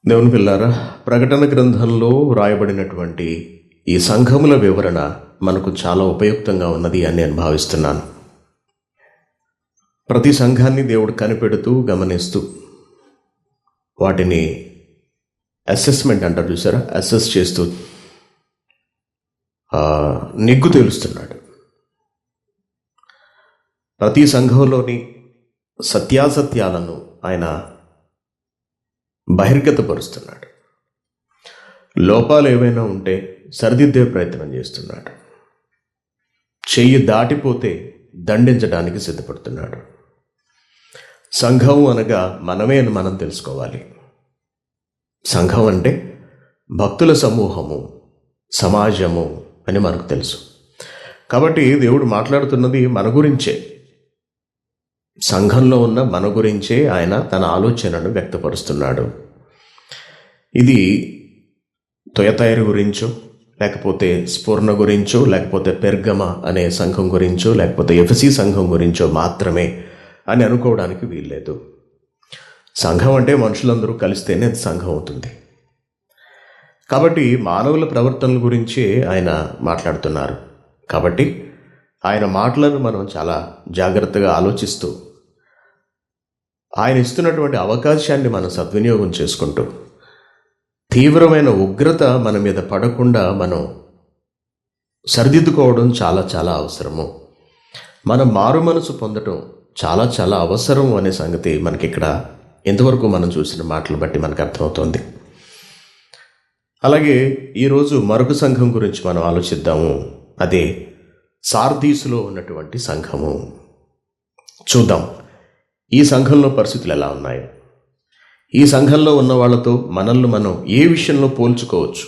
దేవుని పిల్లారా, ప్రకటన గ్రంథంలో వ్రాయబడినటువంటి ఈ సంఘముల వివరణ మనకు చాలా ఉపయుక్తంగా ఉన్నది అని నేను భావిస్తున్నాను. ప్రతి సంఘాన్ని దేవుడు కనిపెడుతూ గమనిస్తూ వాటిని అసెస్మెంట్ అంటారు చూసారా, అసెస్ చేస్తూ నిగ్గు తేలుస్తున్నాడు. ప్రతి సంఘంలోని సత్యాసత్యాలను ఆయన బహిర్గతపరుస్తున్నాడు. లోపాలు ఏవైనా ఉంటే సరిదిద్దే ప్రయత్నం చేస్తున్నాడు. చెయ్యి దాటిపోతే దండించడానికి సిద్ధపడుతున్నాడు. సంఘం అనగా మనమే అని మనం తెలుసుకోవాలి. సంఘం అంటే భక్తుల సమూహము, సమాజము అని మనకు తెలుసు. కాబట్టి దేవుడు మాట్లాడుతున్నది మన గురించే, సంఘంలో ఉన్న మన గురించే ఆయన తన ఆలోచనను వ్యక్తపరుస్తున్నాడు. ఇది తుయతైరు గురించో, లేకపోతే స్ఫూర్ణ గురించో, లేకపోతే పెర్గమ అనే సంఘం గురించో, లేకపోతే ఎఫెసీ సంఘం గురించో మాత్రమే అని అనుకోవడానికి వీల్లేదు. సంఘం అంటే మనుషులందరూ కలిస్తేనే అది సంఘం అవుతుంది. కాబట్టి మానవుల ప్రవర్తనల గురించే ఆయన మాట్లాడుతున్నారు. కాబట్టి ఆయన మాటలను మనం చాలా జాగ్రత్తగా ఆలోచిస్తూ ఆయన ఇస్తున్నటువంటి అవకాశాన్ని మనం సద్వినియోగం చేసుకుంటూ తీవ్రమైన ఉగ్రత మన మీద పడకుండా మనం సరిదిద్దుకోవడం చాలా చాలా అవసరము. మనం మారు మనసు పొందడం చాలా చాలా అవసరం అనే సంగతి మనకి ఇక్కడ ఇంతవరకు మనం చూసిన మాటలు బట్టి మనకు అర్థమవుతుంది. అలాగే ఈరోజు మరొక సంఘం గురించి మనం ఆలోచిద్దాము. అదే సార్దీసులో ఉన్నటువంటి సంఘము. చూద్దాం ఈ సంఘంలో పరిస్థితులు ఎలా ఉన్నాయో, ఈ సంఘంలో ఉన్న వాళ్ళతో మనల్ని మనం ఏ విషయంలో పోల్చుకోవచ్చు,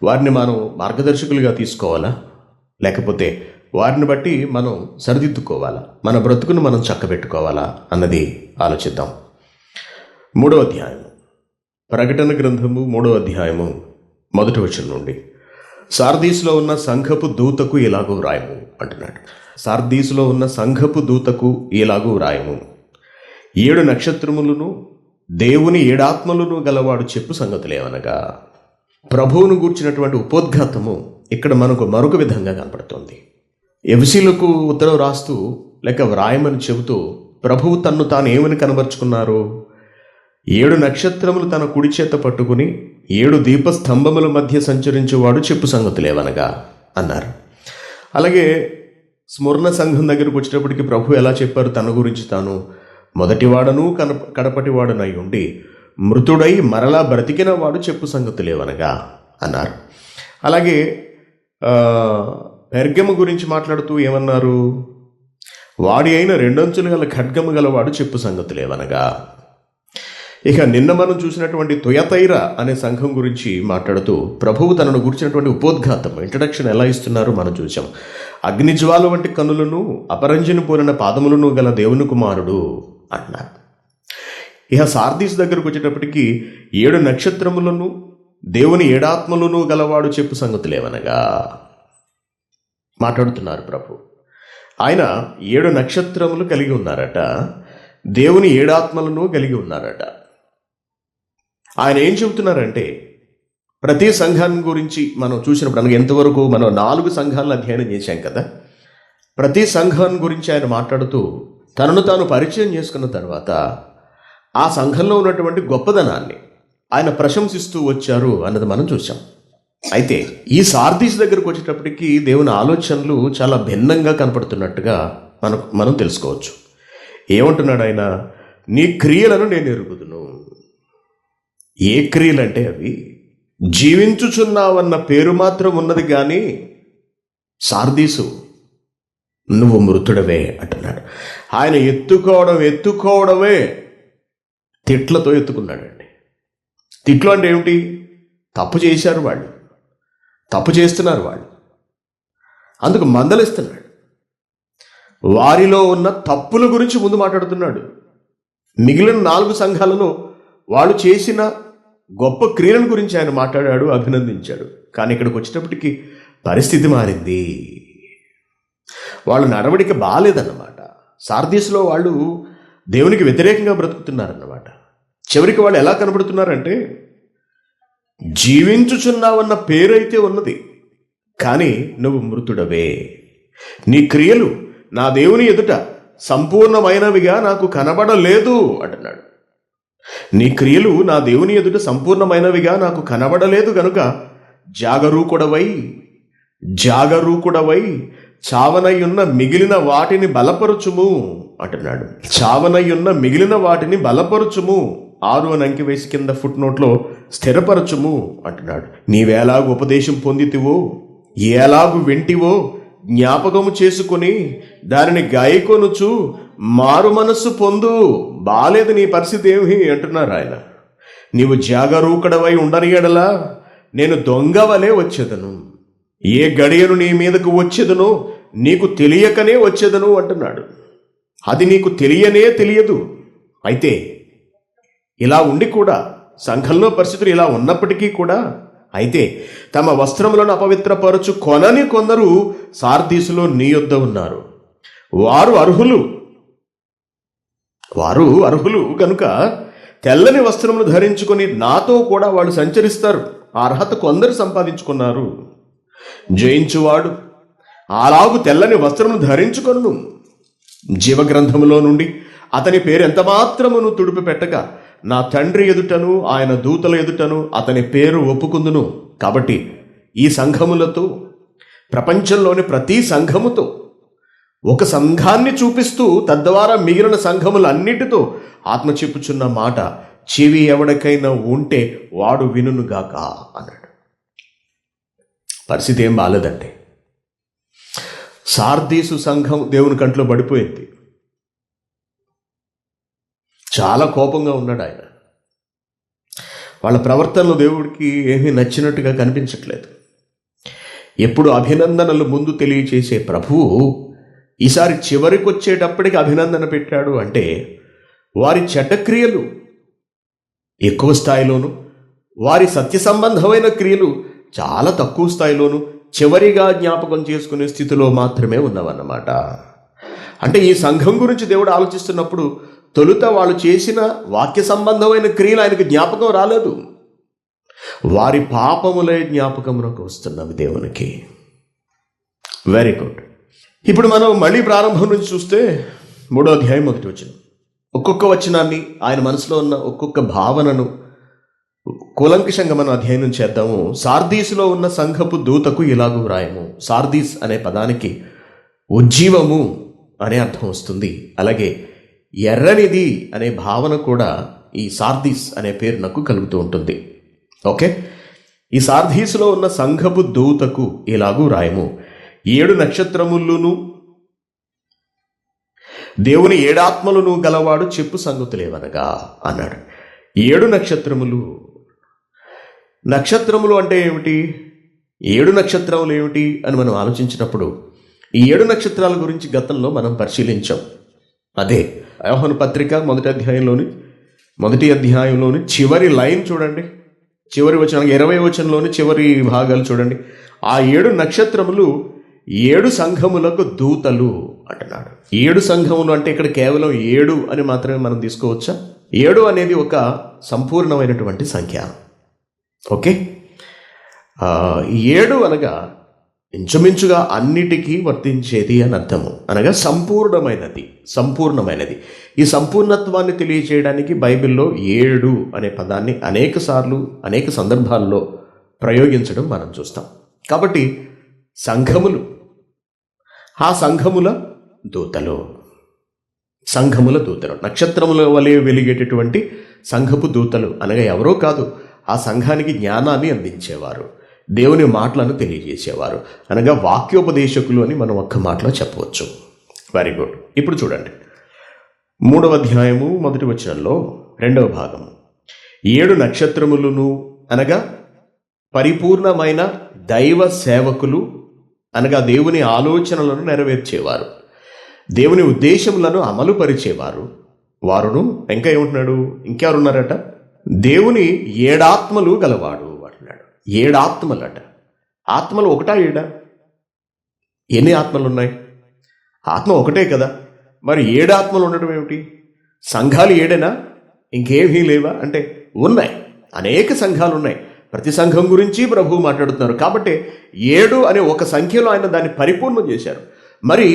వారిని మనం మార్గదర్శకులుగా తీసుకోవాలా, లేకపోతే వారిని బట్టి మనం సరిదిద్దుకోవాలా, మన బ్రతుకును మనం చక్కబెట్టుకోవాలా అన్నది ఆలోచిద్దాం. 3వ అధ్యాయము, ప్రకటన గ్రంథము 3వ అధ్యాయము 1వ వచనం నుండి, సార్దీసులో ఉన్న సంఘపు దూతకు ఇలాగూ వ్రాయము అంటున్నాడు. సార్దీసులో ఉన్న సంఘపు దూతకు ఇలాగూ వ్రాయము, 7 నక్షత్రములను దేవుని 7 ఆత్మలను గలవాడు చెప్పు సంగతులేవనగా. ప్రభువును గూర్చినటువంటి ఉపోద్ఘాతము ఇక్కడ మనకు మరొక విధంగా కనపడుతుంది. ఎఫెసీయులకు ఉత్తరం రాస్తూ లేక వ్రాయమని చెబుతూ ప్రభువు తన్ను తాను ఏమని కనబరుచుకున్నారు? 7 నక్షత్రములు తన కుడి చేత పట్టుకుని 7 దీపస్తంభముల మధ్య సంచరించేవాడు చెప్పు సంగతులేవనగా అన్నారు. అలాగే స్మరణ సంఘం దగ్గరకు వచ్చేటప్పటికి ప్రభు ఎలా చెప్పారు? తన గురించి తాను మొదటివాడను కడపటివాడనై ఉండి మృతుడై మరలా బ్రతికిన వాడు చెప్పు సంగతులేవనగా అన్నారు. అలాగే పెర్గము గురించి మాట్లాడుతూ ఏమన్నారు? వాడి అయిన 2 అంచులు గల ఖడ్గము గలవాడు చెప్పు సంగతులేవనగా. ఇక నిన్న మనం చూసినటువంటి తుయతైర అనే సంఘం గురించి మాట్లాడుతూ ప్రభువు తనను గురించినటువంటి ఉపోద్ఘాతం, ఇంట్రడక్షన్ ఎలా ఇస్తున్నారో మనం చూసాం. అగ్నిజ్వాల వంటి కన్నులను, అపరంజిని పోలిన పాదములను గల దేవుని కుమారుడు అంటున్నారు. ఇక సార్దీస్ దగ్గరకు వచ్చేటప్పటికి 7 నక్షత్రములను దేవుని 7 ఆత్మలను గలవాడు చెప్పు సంగతులేవనగా మాట్లాడుతున్నారు ప్రభు. ఆయన 7 నక్షత్రములు కలిగి ఉన్నారట, దేవుని 7 ఆత్మలను కలిగి ఉన్నారట. ఆయన ఏం చెబుతున్నారంటే, ప్రతి సంఘాన్ని గురించి మనం చూసినప్పుడు మనకి ఎంతవరకు మనం 4 సంఘాలను అధ్యయనం చేశాం కదా. ప్రతి సంఘాన్ని గురించి ఆయన మాట్లాడుతూ తనను తాను పరిచయం చేసుకున్న తర్వాత ఆ సంఘంలో ఉన్నటువంటి గొప్పదనాన్ని ఆయన ప్రశంసిస్తూ వచ్చారు అన్నది మనం చూసాం. అయితే ఈ సార్దీస్ దగ్గరకు వచ్చేటప్పటికి దేవుని ఆలోచనలు చాలా భిన్నంగా కనపడుతున్నట్టుగా మనం తెలుసుకోవచ్చు. ఏమంటున్నాడు ఆయన? నీ క్రియలను నేను ఎరుగుదును. ఏ క్రియలంటే అవి? జీవించుచున్నావన్న పేరు మాత్రం ఉన్నది కానీ సార్దీసు నువ్వు మృతుడవే అంటున్నాడు. ఆయన ఎత్తుకోవడమే తిట్లతో ఎత్తుకున్నాడండి. తిట్లు అంటే ఏమిటి? తప్పు చేశారు వాళ్ళు, తప్పు చేస్తున్నారు వాళ్ళు, అందుకు మందలిస్తున్నాడు. వారిలో ఉన్న తప్పుల గురించి ముందు మాట్లాడుతున్నాడు. మిగిలిన 4 సంఘాలలో వాళ్ళు చేసిన గొప్ప క్రియలను గురించి ఆయన మాట్లాడాడు, అభినందించాడు. కానీ ఇక్కడికి వచ్చేటప్పటికి పరిస్థితి మారింది. వాళ్ళ నడవడిక బాగాలేదన్నమాట. సార్దీస్లో వాళ్ళు దేవునికి వ్యతిరేకంగా బ్రతుకుతున్నారన్నమాట. చివరికి వాళ్ళు ఎలా కనబడుతున్నారంటే, జీవించుచున్నావన్న పేరైతే ఉన్నది, కానీ నువ్వు మృతుడవే. నీ క్రియలు నా దేవుని ఎదుట సంపూర్ణమైనవిగా నాకు కనబడలేదు అంటున్నాడు. నీ క్రియలు నా దేవుని ఎదుట సంపూర్ణమైనవిగా నాకు కనబడలేదు గనుక జాగరూకుడవై చావనయ్యున్న మిగిలిన వాటిని బలపరుచుము అంటున్నాడు. చావనయ్యున్న మిగిలిన వాటిని బలపరుచుము, 6 అని అంకి వేసి కింద ఫుట్ నోట్లో స్థిరపరచుము అంటున్నాడు. నీవేలాగు ఉపదేశం పొందితివో, ఎలాగు వింటివో జ్ఞాపకము చేసుకొని దానిని గాయకొనుచు మారు మనస్సు పొందు. బాలేదు నీ పరిస్థితి ఏమి అంటున్నారు ఆయన. నీవు జాగరూకుడవై ఉండని ఎడలా నేను దొంగవలే వచ్చేదను, ఏ గడియను నీ మీదకు వచ్చేదనో నీకు తెలియకనే వచ్చేదను అంటున్నాడు. అది నీకు తెలియదు. అయితే ఇలా ఉండి కూడా, సంఘంలో పరిస్థితులు ఇలా ఉన్నప్పటికీ కూడా, అయితే తమ వస్త్రములను అపవిత్రపరచు కొనని కొందరు సార్దీసులో నీ యొద్ద ఉన్నారు. వారు అర్హులు కనుక తెల్లని వస్త్రములు ధరించుకొని నాతో కూడా వాళ్ళు సంచరిస్తారు. ఆ అర్హత కొందరు సంపాదించుకున్నారు. జయించువాడు అలాగు తెల్లని వస్త్రమును ధరించుకొను, జీవగ్రంథములో నుండి అతని పేరు ఎంత మాత్రమును తుడిపి పెట్టక నా తండ్రి ఎదుటను ఆయన దూతల ఎదుటను అతని పేరు ఒప్పుకుందును. కాబట్టి ఈ సంఘములతో, ప్రపంచంలోని ప్రతి సంఘముతో, ఒక సంఘాన్ని చూపిస్తూ తద్వారా మిగిలిన సంఘములన్నిటితో ఆత్మ చెప్పుచున్న మాట, చెవి ఎవడికైనా ఉంటే వాడు వినుగాక అన్నాడు. పరిస్థితి ఏం బాలేదండి. సార్దీసు సంఘం దేవుని కంట్లో పడిపోయింది. చాలా కోపంగా ఉన్నాడు ఆయన. వాళ్ళ ప్రవర్తనలో దేవుడికి ఏమీ నచ్చినట్టుగా కనిపించట్లేదు. ఎప్పుడు అభినందనలు ముందు తెలియచేసే ప్రభువు ఈసారి చివరికి వచ్చేటప్పటికి అభినందన పెట్టాడు అంటే, వారి చెడ్డ క్రియలు ఎక్కువ స్థాయిలోను, వారి సత్య సంబంధమైన క్రియలు చాలా తక్కువ స్థాయిలోను చివరిగా జ్ఞాపకం చేసుకునే స్థితిలో మాత్రమే ఉన్నవన్నమాట. అంటే ఈ సంఘం గురించి దేవుడు ఆలోచిస్తున్నప్పుడు తొలుత వాళ్ళు చేసిన వాక్య సంబంధమైన క్రియలు ఆయనకు జ్ఞాపకం రాలేదు. వారి పాపములే జ్ఞాపకంలోకి వస్తున్నవి దేవునికి. Very good. ఇప్పుడు మనం మళ్ళీ ప్రారంభం నుంచి చూస్తే 3వ అధ్యాయం 1వ వచనం. ఒక్కొక్క వచనాన్ని, ఆయన మనసులో ఉన్న ఒక్కొక్క భావనను కూలంకషంగా మనం అధ్యయనం చేద్దాము. సార్దీసులో ఉన్న సంఘపు దూతకు ఇలాగూ వ్రాయము. సార్దీస్ అనే పదానికి ఉజ్జీవము అనే అర్థం వస్తుంది. అలాగే ఎర్రనిది అనే భావన కూడా ఈ సార్దీస్ అనే పేరు నాకు కలుగుతూ ఉంటుంది. ఓకే, ఈ సార్దీసులో ఉన్న సంఘపు దూతకు ఇలాగూ రాయము. 7 నక్షత్రములను దేవుని 7 ఆత్మలను గలవాడు చెప్పు సంగతులేవనగా అన్నాడు. 7 నక్షత్రములు అంటే ఏమిటి? 7 నక్షత్రములు ఏమిటి అని మనం ఆలోచించినప్పుడు ఈ 7 నక్షత్రాల గురించి గతంలో మనం పరిశీలించాం. అదే యోహాను పత్రిక 1వ అధ్యాయంలోని చివరి లైన్ చూడండి, చివరి వచనానికి 20వ వచనంలోని చివరి భాగాలు చూడండి. ఆ 7 నక్షత్రములు 7 సంఘములకు దూతలు అంటున్నాడు. 7 సంఘములు అంటే ఇక్కడ కేవలం 7 అని మాత్రమే మనం తీసుకోవచ్చా? 7 అనేది ఒక సంపూర్ణమైనటువంటి సంఖ్య. ఓకే, 7 అనగా ఇంచుమించుగా అన్నిటికీ వర్తించేది అని అర్థము. అనగా సంపూర్ణమైనది. ఈ సంపూర్ణత్వాన్ని తెలియజేయడానికి బైబిల్లో 7 అనే పదాన్ని అనేక సందర్భాల్లో ప్రయోగించడం మనం చూస్తాం. కాబట్టి సంఘములు, ఆ సంఘముల దూతలు, నక్షత్రముల వలె వెలిగేటటువంటి సంఘపు దూతలు అనగా ఎవరో కాదు, ఆ సంఘానికి జ్ఞానాన్ని అందించేవారు, దేవుని మాటలను తెలియజేసేవారు, అనగా వాక్యోపదేశకులు అని మనం ఒక్క మాటలో చెప్పవచ్చు. Very good. ఇప్పుడు చూడండి 3వ అధ్యాయము 1వ వచనంలో 2వ భాగము. 7 నక్షత్రములను అనగా పరిపూర్ణమైన దైవ సేవకులు, అనగా దేవుని ఆలోచనలను నెరవేర్చేవారు, దేవుని ఉద్దేశములను అమలు పరిచేవారు. వారును ఇంకా ఏమంటున్నాడు? ఇంకెవరున్నారట? దేవుని 7 ఆత్మలు గలవాడు అంటున్నాడు. 7 ఆత్మలట. ఆత్మలు 1 7? ఎన్ని ఆత్మలు ఉన్నాయి? ఆత్మ ఒకటే కదా. మరి 7 ఆత్మలు ఉండడం ఏమిటి? సంఘాలు 7? ఇంకేమీ లేవా అంటే ఉన్నాయి. అనేక సంఘాలు ఉన్నాయి. ప్రతి సంఘం గురించి ప్రభువు మాట్లాడుతున్నారు. కాబట్టి 7 అనే ఒక సంఖ్యలో ఆయన దాన్ని పరిపూర్ణం చేశారు. మరి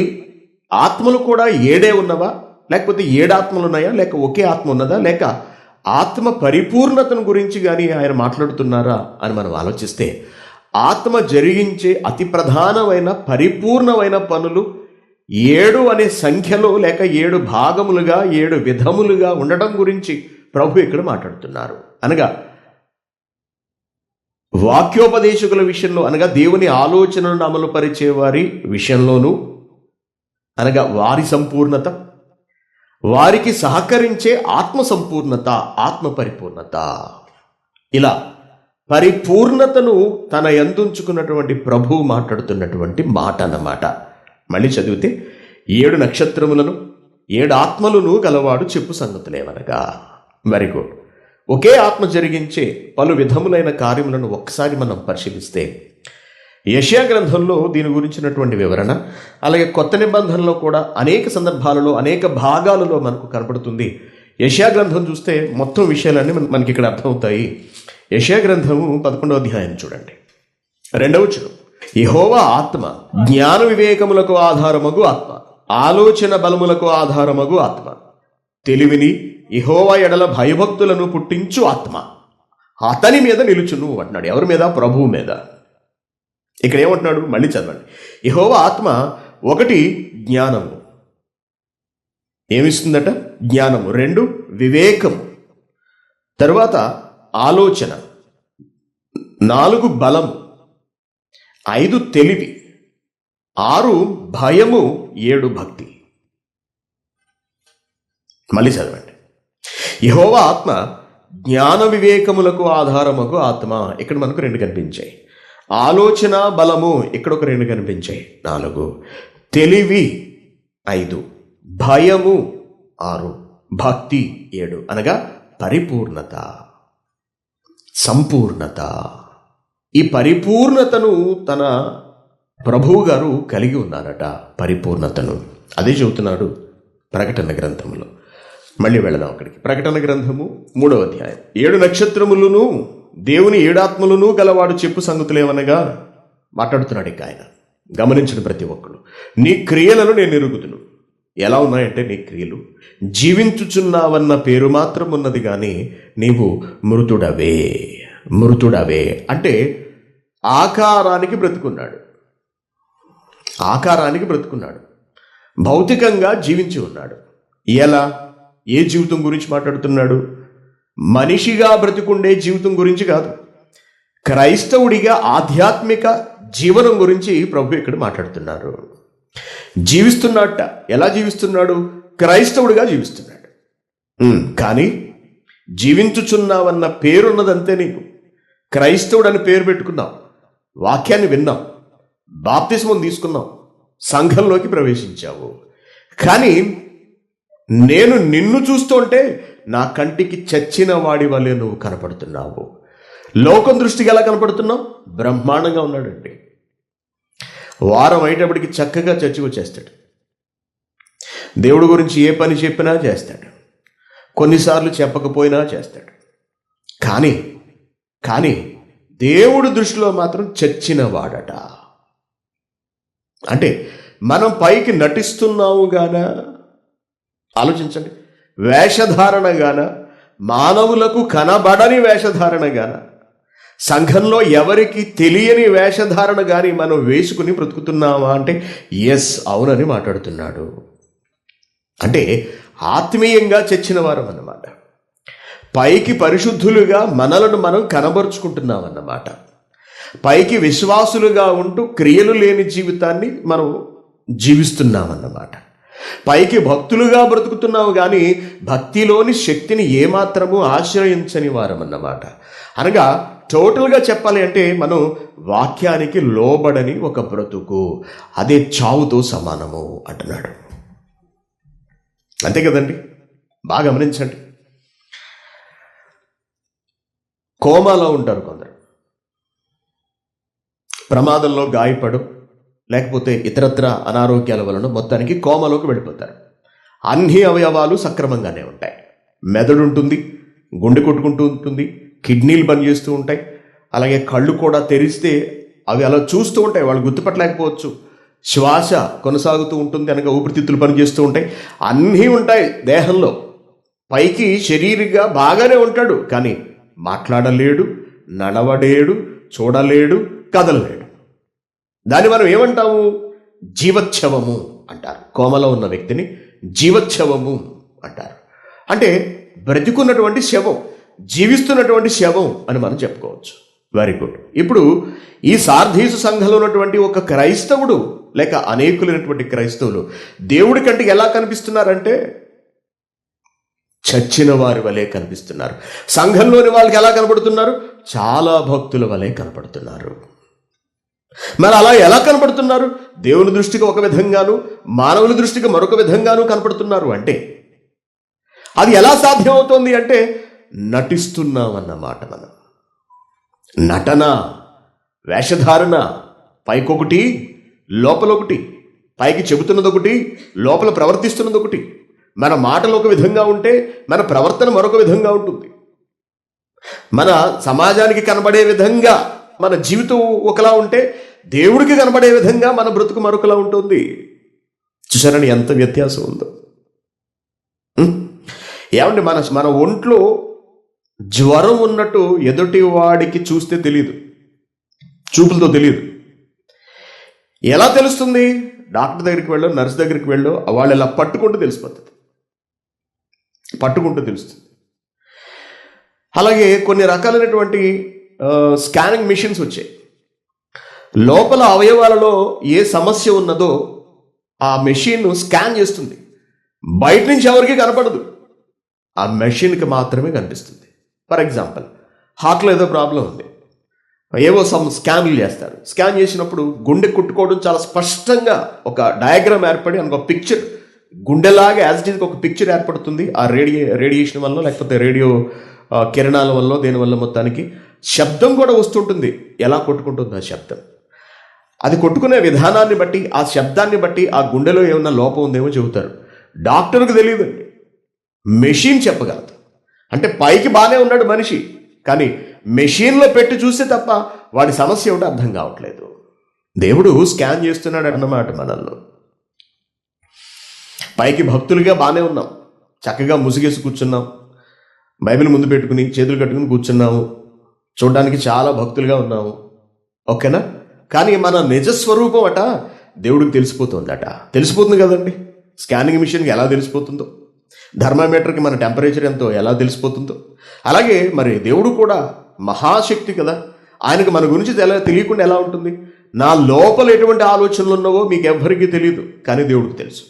ఆత్మలు కూడా 7 ఉన్నవా, లేకపోతే 7 ఆత్మలు ఉన్నాయా, లేక ఒకే ఆత్మ ఉన్నదా, లేక ఆత్మ పరిపూర్ణతను గురించి కానీ ఆయన మాట్లాడుతున్నారా అని మనం ఆలోచిస్తే, ఆత్మ జరిగించే అతి ప్రధానమైన పరిపూర్ణమైన పనులు 7 అనే సంఖ్యలో లేక 7 భాగములుగా 7 విధములుగా ఉండటం గురించి ప్రభు ఇక్కడ మాట్లాడుతున్నారు. అనగా వాక్యోపదేశకుల విషయంలో, అనగా దేవుని ఆలోచనలను అమలు పరిచే వారి విషయంలోనూ, అనగా వారి సంపూర్ణత, వారికి సహకరించే ఆత్మ సంపూర్ణత, ఆత్మ పరిపూర్ణత, ఇలా పరిపూర్ణతను తన యందుంచుకున్నటువంటి ప్రభువు మాట్లాడుతున్నటువంటి మాట అన్నమాట. మళ్ళీ చదివితే 7 నక్షత్రములను 7 ఆత్మలను గలవాడు చెప్పు సంగతులేవనగా. Very good. ఒకే ఆత్మ జరిగించే పలు విధములైన కార్యములను ఒక్కసారి మనం పరిశీలిస్తే యెషయా గ్రంథంలో దీని గురించినటువంటి వివరణ, అలాగే కొత్త నిబంధనలో కూడా అనేక సందర్భాలలో అనేక భాగాలలో మనకు కనపడుతుంది. యెషయా గ్రంథం చూస్తే మొత్తం విషయాలన్నీ మనకి ఇక్కడ అర్థమవుతాయి. యెషయా గ్రంథము 11వ అధ్యాయం చూడండి, 2వ వచనం. యెహోవా ఆత్మ జ్ఞాన వివేకములకు ఆధారమగు ఆత్మ, ఆలోచన బలములకు ఆధారమగు ఆత్మ, తెలివిని యెహోవా ఎడల భయభక్తులను పుట్టించు ఆత్మ అతని మీద నిలుచును అంటున్నాడు. ఎవరి మీద? ప్రభువు మీద. ఇక్కడ ఏమంటున్నాడు? మళ్ళీ చదవండి. యెహోవా ఆత్మ 1 జ్ఞానము, ఏమిస్తుందట? జ్ఞానము. 2 వివేకము, తరువాత ఆలోచన, 4 బలము, 5 తెలివి, 6 భయము, 7 భక్తి. మళ్ళీ చదవండి. యెహోవా ఆత్మ జ్ఞాన వివేకములకు ఆధారముకు ఆత్మ, ఇక్కడ మనకు 2 కనిపించాయి. ఆలోచన బలము, ఇక్కడ ఒక 2 కనిపించాయి, 4. తెలివి 5, భయము 6, భక్తి 7, అనగా పరిపూర్ణత, సంపూర్ణత. ఈ పరిపూర్ణతను తన ప్రభువు గారు కలిగి ఉన్నారట. పరిపూర్ణతను అదే చెబుతున్నాడు ప్రకటన గ్రంథంలో. మళ్ళీ వెళదాం అక్కడికి. ప్రకటన గ్రంథము 3వ అధ్యాయం. 7 నక్షత్రములను దేవుని 7 ఆత్మలను గలవాడు చెప్పు సంగతులేమనగా మాట్లాడుతున్నాడు. ఇక ఆయన గమనించిన ప్రతి ఒక్కరు, నీ క్రియలను నేను ఎరుగుదును. ఎలా ఉన్నాయంటే నీ క్రియలు, జీవించుచున్నావన్న పేరు మాత్రం ఉన్నది కానీ నీవు మృతుడవే. మృతుడవే అంటే ఆకారానికి బ్రతుకున్నాడు, ఆకారానికి బ్రతుకున్నాడు, భౌతికంగా జీవించి ఉన్నాడు. ఎలా? ఏ జీవితం గురించి మాట్లాడుతున్నాడు? మనిషిగా బ్రతికుండే జీవితం గురించి కాదు, క్రైస్తవుడిగా ఆధ్యాత్మిక జీవనం గురించి ప్రభు ఇక్కడ మాట్లాడుతున్నారు. జీవిస్తున్నట్ట. ఎలా జీవిస్తున్నాడు? క్రైస్తవుడిగా జీవిస్తున్నాడు. కానీ జీవించుచున్నావన్న పేరున్నదంతే. నీకు క్రైస్తవుడు అని పేరు పెట్టుకున్నావు, వాక్యాన్ని విన్నావు, బాప్తిస్మం తీసుకున్నావు, సంఘంలోకి ప్రవేశించావు. కానీ నేను నిన్ను చూస్తుంటే నా కంటికి చచ్చిన వాడి వల్లే నువ్వు కనపడుతున్నావు. లోకం దృష్టికి ఎలా కనపడుతున్నావు? బ్రహ్మాండంగా ఉన్నాడండి. వారం అయ్యేటప్పటికి చక్కగా చర్చకు వచ్చేస్తాడు. దేవుడి గురించి ఏ పని చెప్పినా చేస్తాడు, కొన్నిసార్లు చెప్పకపోయినా చేస్తాడు. కానీ దేవుడి దృష్టిలో మాత్రం చచ్చిన వాడట. అంటే మనం పైకి నటిస్తున్నాము గాన, ఆలోచించండి, వేషధారణ గాన, మానవులకు కనబడని వేషధారణ గాన, సంఘంలో ఎవరికి తెలియని వేషధారణ కానీ మనం వేసుకుని బ్రతుకుతున్నామా అంటే ఎస్, అవునని మాట్లాడుతున్నాడు. అంటే ఆత్మీయంగా చచ్చిన వారం అన్నమాట. పైకి పరిశుద్ధులుగా మనలను మనం కనబరుచుకుంటున్నామన్నమాట. పైకి విశ్వాసులుగా ఉంటూ క్రియలు లేని జీవితాన్ని మనం జీవిస్తున్నామన్నమాట. పైకి భక్తులుగా బ్రతుకుతున్నాము కానీ భక్తిలోని శక్తిని ఏమాత్రము ఆశ్రయించని వారమన్నమాట. అనగా టోటల్గా చెప్పాలి అంటే మనం వాక్యానికి లోబడని ఒక బ్రతుకు, అదే చావుతో సమానము అంటున్నాడు. అంతే కదండి. బాగా గమనించండి. కోమాలో ఉంటారు కొందరు, ప్రమాదంలో గాయపడు లేకపోతే ఇతరత్ర అనారోగ్యాల వలన మొత్తానికి కోమలోకి వెళ్ళిపోతారు. అన్ని అవయవాలు సక్రమంగానే ఉంటాయి, మెదడు ఉంటుంది, గుండె కొట్టుకుంటూ ఉంటుంది, కిడ్నీలు పనిచేస్తూ ఉంటాయి, అలాగే కళ్ళు కూడా తెరిస్తే అవి అలా చూస్తూ ఉంటాయి, వాళ్ళు గుర్తుపట్టలేకపోవచ్చు. శ్వాస కొనసాగుతూ ఉంటుంది, అనగా ఊపిరితిత్తులు పనిచేస్తూ ఉంటాయి, అన్నీ ఉంటాయి దేహంలో. పైకి శరీరంగా బాగానే ఉంటాడు, కానీ మాట్లాడలేడు, నడవలేడు, చూడలేడు, కదలలేడు. దాన్ని మనం ఏమంటాము? జీవచ్ఛవము అంటారు. కోమలో ఉన్న వ్యక్తిని జీవచ్ఛవము అంటారు. అంటే బ్రతికున్నటువంటి శవం, జీవిస్తున్నటువంటి శవం అని మనం చెప్పుకోవచ్చు. Very good. ఇప్పుడు ఈ సార్దీసు సంఘంలో ఉన్నటువంటి ఒక క్రైస్తవుడు లేక అనేకులైనటువంటి క్రైస్తవులు దేవుడి కంటికి ఎలా కనిపిస్తున్నారంటే చచ్చిన వారి వలె కనిపిస్తున్నారు. సంఘంలోని వాళ్ళకి ఎలా కనపడుతున్నారు? చాలా భక్తుల వలె కనపడుతున్నారు. మరి అలా ఎలా కనపడుతున్నారు? దేవుని దృష్టికి ఒక విధంగాను, మానవుల దృష్టికి మరొక విధంగాను కనపడుతున్నారు. అంటే అది ఎలా సాధ్యమవుతోంది అంటే నటిస్తున్నామన్నమాట. మనం నటన, వేషధారణ, పైకొకటి లోపలొకటి, పైకి చెబుతున్నది ఒకటి, లోపల ప్రవర్తిస్తున్నది ఒకటి. మన మాటలు ఒక విధంగా ఉంటే మన ప్రవర్తన మరొక విధంగా ఉంటుంది. మన సమాజానికి కనబడే విధంగా మన జీవితం ఒకలా ఉంటే దేవుడికి కనబడే విధంగా మన బ్రతుకు మరొకలా ఉంటుంది. చూసారని ఎంత వ్యత్యాసం ఉందో. ఏమండి, మన ఒంట్లో జ్వరం ఉన్నట్టు ఎదుటి వాడికి చూస్తే తెలియదు, చూపులతో తెలియదు. ఎలా తెలుస్తుంది? డాక్టర్ దగ్గరికి వెళ్ళు, నర్స్ దగ్గరికి వెళ్ళు, వాళ్ళు ఇలా పట్టుకుంటూ తెలిసిపోతుంది, పట్టుకుంటూ తెలుస్తుంది. అలాగే కొన్ని రకాలైనటువంటి స్కానింగ్ మిషన్స్ వచ్చాయి. లోపల అవయవాలలో ఏ సమస్య ఉన్నదో ఆ మెషిన్ స్కాన్ చేస్తుంది. బయట నుంచి ఎవరికి కనపడదు, ఆ మెషిన్కి మాత్రమే కనిపిస్తుంది. ఫర్ ఎగ్జాంపుల్, హార్ట్లో ఏదో ప్రాబ్లం ఉంది, ఏవో స్కాన్లు చేస్తారు. స్కాన్ చేసినప్పుడు గుండె కొట్టుకోవడం చాలా స్పష్టంగా ఒక డయాగ్రామ్ ఏర్పడి అందుకు ఒక పిక్చర్, గుండెలాగా యాజ్ ఇట్ ఈజ్ ఒక పిక్చర్ ఏర్పడుతుంది. ఆ రేడియేషన్ వల్ల లేకపోతే రేడియో కిరణాల వల్ల దేనివల్ల మొత్తానికి శబ్దం కూడా వస్తుంటుంది. ఎలా కొట్టుకుంటుంది ఆ శబ్దం? అది కొట్టుకునే విధానాన్ని బట్టి, ఆ శబ్దాన్ని బట్టి ఆ గుండెలో ఏమన్నా లోపం ఉందేమో చెబుతారు. డాక్టర్కి తెలియదండి, మెషిన్ చెప్పగలదు. అంటే పైకి బాగానే ఉన్నాడు మనిషి, కానీ మెషిన్లో పెట్టి చూస్తే తప్ప వాడి సమస్య ఏమిటో అర్థం కావట్లేదు. దేవుడు స్కాన్ చేస్తున్నాడు అన్నమాట మనల్ని. పైకి భక్తులుగా బాగానే ఉన్నాం, చక్కగా ముసుగేసి కూర్చున్నాం, బైబిల్ ముందు పెట్టుకుని చేతులు కట్టుకుని కూర్చున్నాము, చూడడానికి చాలా భక్తులుగా ఉన్నాము, ఓకేనా? కానీ మన నిజస్వరూపం అట దేవుడికి తెలిసిపోతుందట. తెలిసిపోతుంది కదండి. స్కానింగ్ మిషన్కి ఎలా తెలిసిపోతుందో, థర్మామీటర్కి మన టెంపరేచర్ ఎంతో ఎలా తెలిసిపోతుందో, అలాగే మరి దేవుడు కూడా మహాశక్తి కదా, ఆయనకు మన గురించి తెలియకుండా ఎలా ఉంటుంది? నా లోపల ఎటువంటి ఆలోచనలు ఉన్నావో మీకు ఎవ్వరికీ తెలియదు, కానీ దేవుడికి తెలుసు.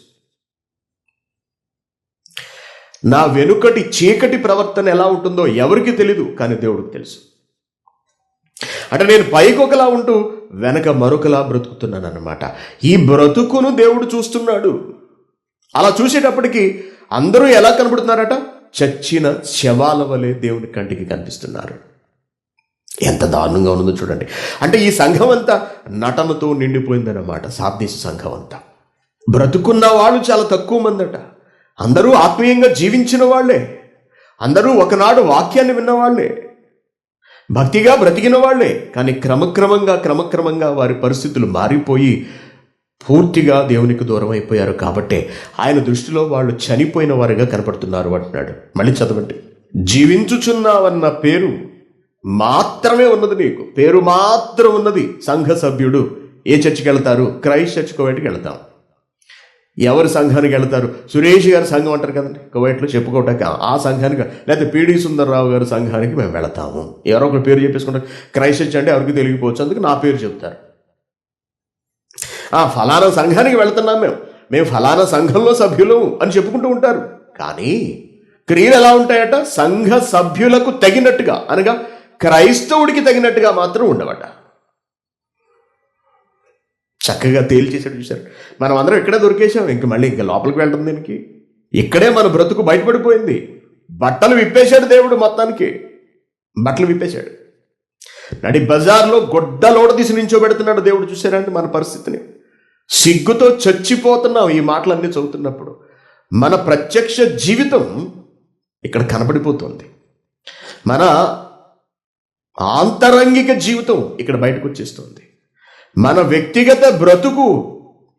నా వెనుకటి చీకటి ప్రవర్తన ఎలా ఉంటుందో ఎవరికి తెలీదు, కానీ దేవుడికి తెలుసు. అంటే నేను పైకి ఒకలా ఉంటూ వెనక మరొకలా బ్రతుకుతున్నాను అన్నమాట. ఈ బ్రతుకును దేవుడు చూస్తున్నాడు. అలా చూసేటప్పటికి అందరూ ఎలా కనబడుతున్నారట? చచ్చిన శవాల వలె దేవుని కంటికి కనిపిస్తున్నారు. ఎంత దారుణంగా ఉన్నదో చూడండి. అంటే ఈ సంఘం అంతా నటనతో నిండిపోయిందన్నమాట. సార్దీసు సంఘం అంతా బ్రతుకున్న వాళ్ళు చాలా తక్కువ మంది అట. అందరూ ఆత్మీయంగా జీవించిన వాళ్లే, అందరూ ఒకనాడు వాక్యాన్ని విన్నవాళ్లే, భక్తిగా బ్రతికిన వాళ్లే. కానీ క్రమక్రమంగా వారి పరిస్థితులు మారిపోయి పూర్తిగా దేవునికి దూరం అయిపోయారు. కాబట్టే ఆయన దృష్టిలో వాళ్ళు చనిపోయిన వారిగా కనపడుతున్నారు అంటున్నాడు. మళ్ళీ చదవండి. జీవించుచున్నావన్న పేరు మాత్రమే ఉన్నది, నీకు పేరు మాత్రం ఉన్నది. సంఘ సభ్యుడు. ఏ చర్చికి వెళ్తారు? క్రైస్ట్ చర్చ్ కువైట్కి వెళ్తాం. ఎవరి సంఘానికి వెళ్తారు? సురేష్ గారి సంఘం అంటారు కదండి కువైట్లో చెప్పుకోవటానికి, ఆ సంఘానికి, లేకపోతే పిడి సుందర్రావు గారి సంఘానికి మేము వెళతాము. ఎవరో ఒకరు పేరు చెప్పేసుకుంటారు. క్రైస్ట్ చర్చ్ అంటే ఎవరికి తెలియకపోవచ్చు, అందుకు నా పేరు చెప్తారు. ఫలానా సంఘానికి వెళ్తున్నాం, మేము ఫలానా సంఘంలో సభ్యులు అని చెప్పుకుంటూ ఉంటారు. కానీ క్రియలు ఎలా ఉంటాయట? సంఘ సభ్యులకు తగినట్టుగా, అనగా క్రైస్తవుడికి తగినట్టుగా మాత్రం ఉండవట. చక్కగా తేల్చేసాడు. చూశారు, మనం అందరం ఇక్కడే దొరికేసాం. ఇంకా లోపలికి వెళ్ళడం దీనికి? ఇక్కడే మన బ్రతుకు బయటపడిపోయింది. బట్టలు విప్పేశాడు దేవుడు, మొత్తానికి బట్టలు విప్పేశాడు. నడి బజార్లో గొడ్డలోడ తీసి నించోబెడుతున్నాడు దేవుడు. చూశారంటే మన పరిస్థితిని. సిగ్గుతో చచ్చిపోతున్నాం ఈ మాటలన్నీ చదువుతున్నప్పుడు. మన ప్రత్యక్ష జీవితం ఇక్కడ కనబడిపోతుంది. మన ఆంతరంగిక జీవితం ఇక్కడ బయటకు వచ్చేస్తుంది. మన వ్యక్తిగత బ్రతుకు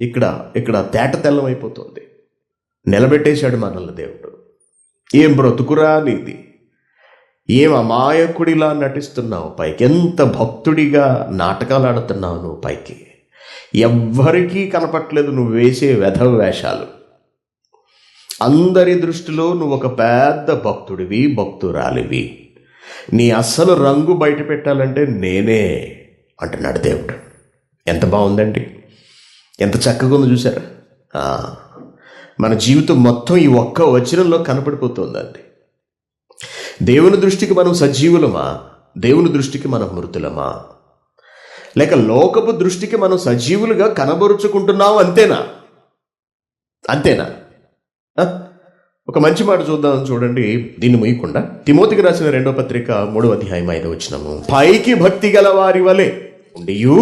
ఇక్కడ ఇక్కడ తేట తెల్లమైపోతుంది. నిలబెట్టేశాడు మనల్ని దేవుడు. ఏం బ్రతుకురా నీది, ఏం అమాయకుడిలా నటిస్తున్నావు, పైకి ఎంత భక్తుడిగా నాటకాలు ఆడుతున్నావు నువ్వు, పైకి ఎవ్వరికీ కనపట్లేదు నువ్వు వేసే వెధవ వేషాలు. అందరి దృష్టిలో నువ్వు ఒక పెద్ద భక్తుడివి, భక్తురాలివి. నీ అస్సలు రంగు బయట పెట్టాలంటే నేనే అంటున్నాడు దేవుడు. ఎంత బాగుందండి, ఎంత చక్కగా ఉందో చూసారా? మన జీవితం మొత్తం ఈ ఒక్క వచనంలో కనపడిపోతుందండి. దేవుని దృష్టికి మనం సజీవులమా, దేవుని దృష్టికి మనం మృతులమా, లేక లోకపు దృష్టికి మనం సజీవులుగా కనబరుచుకుంటున్నాం? అంతేనా? అంతేనా? ఒక మంచి మాట చూద్దాం, చూడండి. దీన్ని ముయ్యకుండా తిమోతికి రాసిన 2వ పత్రిక 3వ అధ్యాయం 5వ వచనము. పైకి భక్తి గల వారి వలె ఉండియు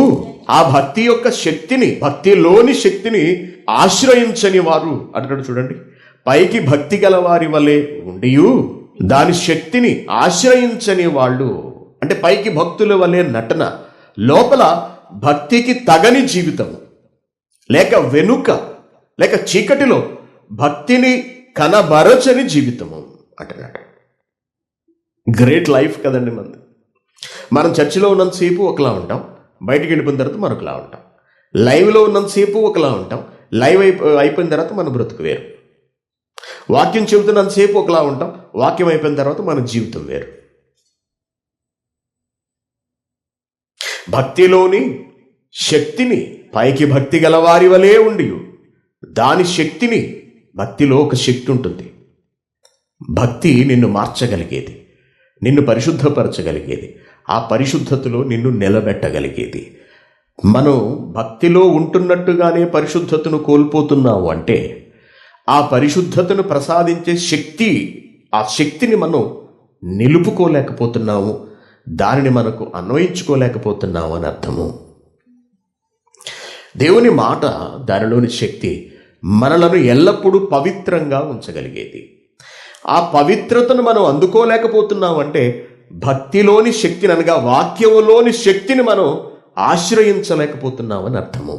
ఆ భక్తి యొక్క శక్తిని, భక్తిలోని శక్తిని ఆశ్రయించని వారు అంటాడు. చూడండి, పైకి భక్తి గల వారి వలె ఉండియు దాని శక్తిని ఆశ్రయించని వాళ్ళు అంటే పైకి భక్తుల వలె నటన, లోపల భక్తికి తగని జీవితము, లేక వెనుక లేక చీకటిలో భక్తిని కనబరచని జీవితము అంటున్నాడు. గ్రేట్ లైఫ్ కదండి మనది. మనం చర్చిలో ఉన్నంతసేపు ఒకలా ఉంటాం, బయటికి వెళ్ళిపోయిన తర్వాత మరొకలా ఉంటాం. లైవ్లో ఉన్నంతసేపు ఒకలా ఉంటాం, లైవ్ అయిపోయిన తర్వాత మన బ్రతుకు వేరు. వాక్యం చెబుతున్నంతసేపు ఒకలా ఉంటాం, వాక్యం అయిపోయిన తర్వాత మన జీవితం వేరు. భక్తిలోని శక్తిని పైకి భక్తి గల వారి వలే ఉండి దాని శక్తిని, భక్తిలో ఒక శక్తి ఉంటుంది. భక్తి నిన్ను మార్చగలిగేది, నిన్ను పరిశుద్ధపరచగలిగేది, ఆ పరిశుద్ధతలో నిన్ను నిలబెట్టగలిగేది. మనం భక్తిలో ఉంటున్నట్టుగానే పరిశుద్ధతను కోల్పోతున్నావు అంటే ఆ పరిశుద్ధతను ప్రసాదించే శక్తి, ఆ శక్తిని మనం నిలుపుకోలేకపోతున్నాము, దానిని మనకు అన్వయించుకోలేకపోతున్నాము అని అర్థము. దేవుని మాట, దానిలోని శక్తి మనలను ఎల్లప్పుడూ పవిత్రంగా ఉంచగలిగేది. ఆ పవిత్రతను మనం అందుకోలేకపోతున్నామంటే భక్తిలోని శక్తిని, అనగా వాక్యములోని శక్తిని మనం ఆశ్రయించలేకపోతున్నామని అర్థము.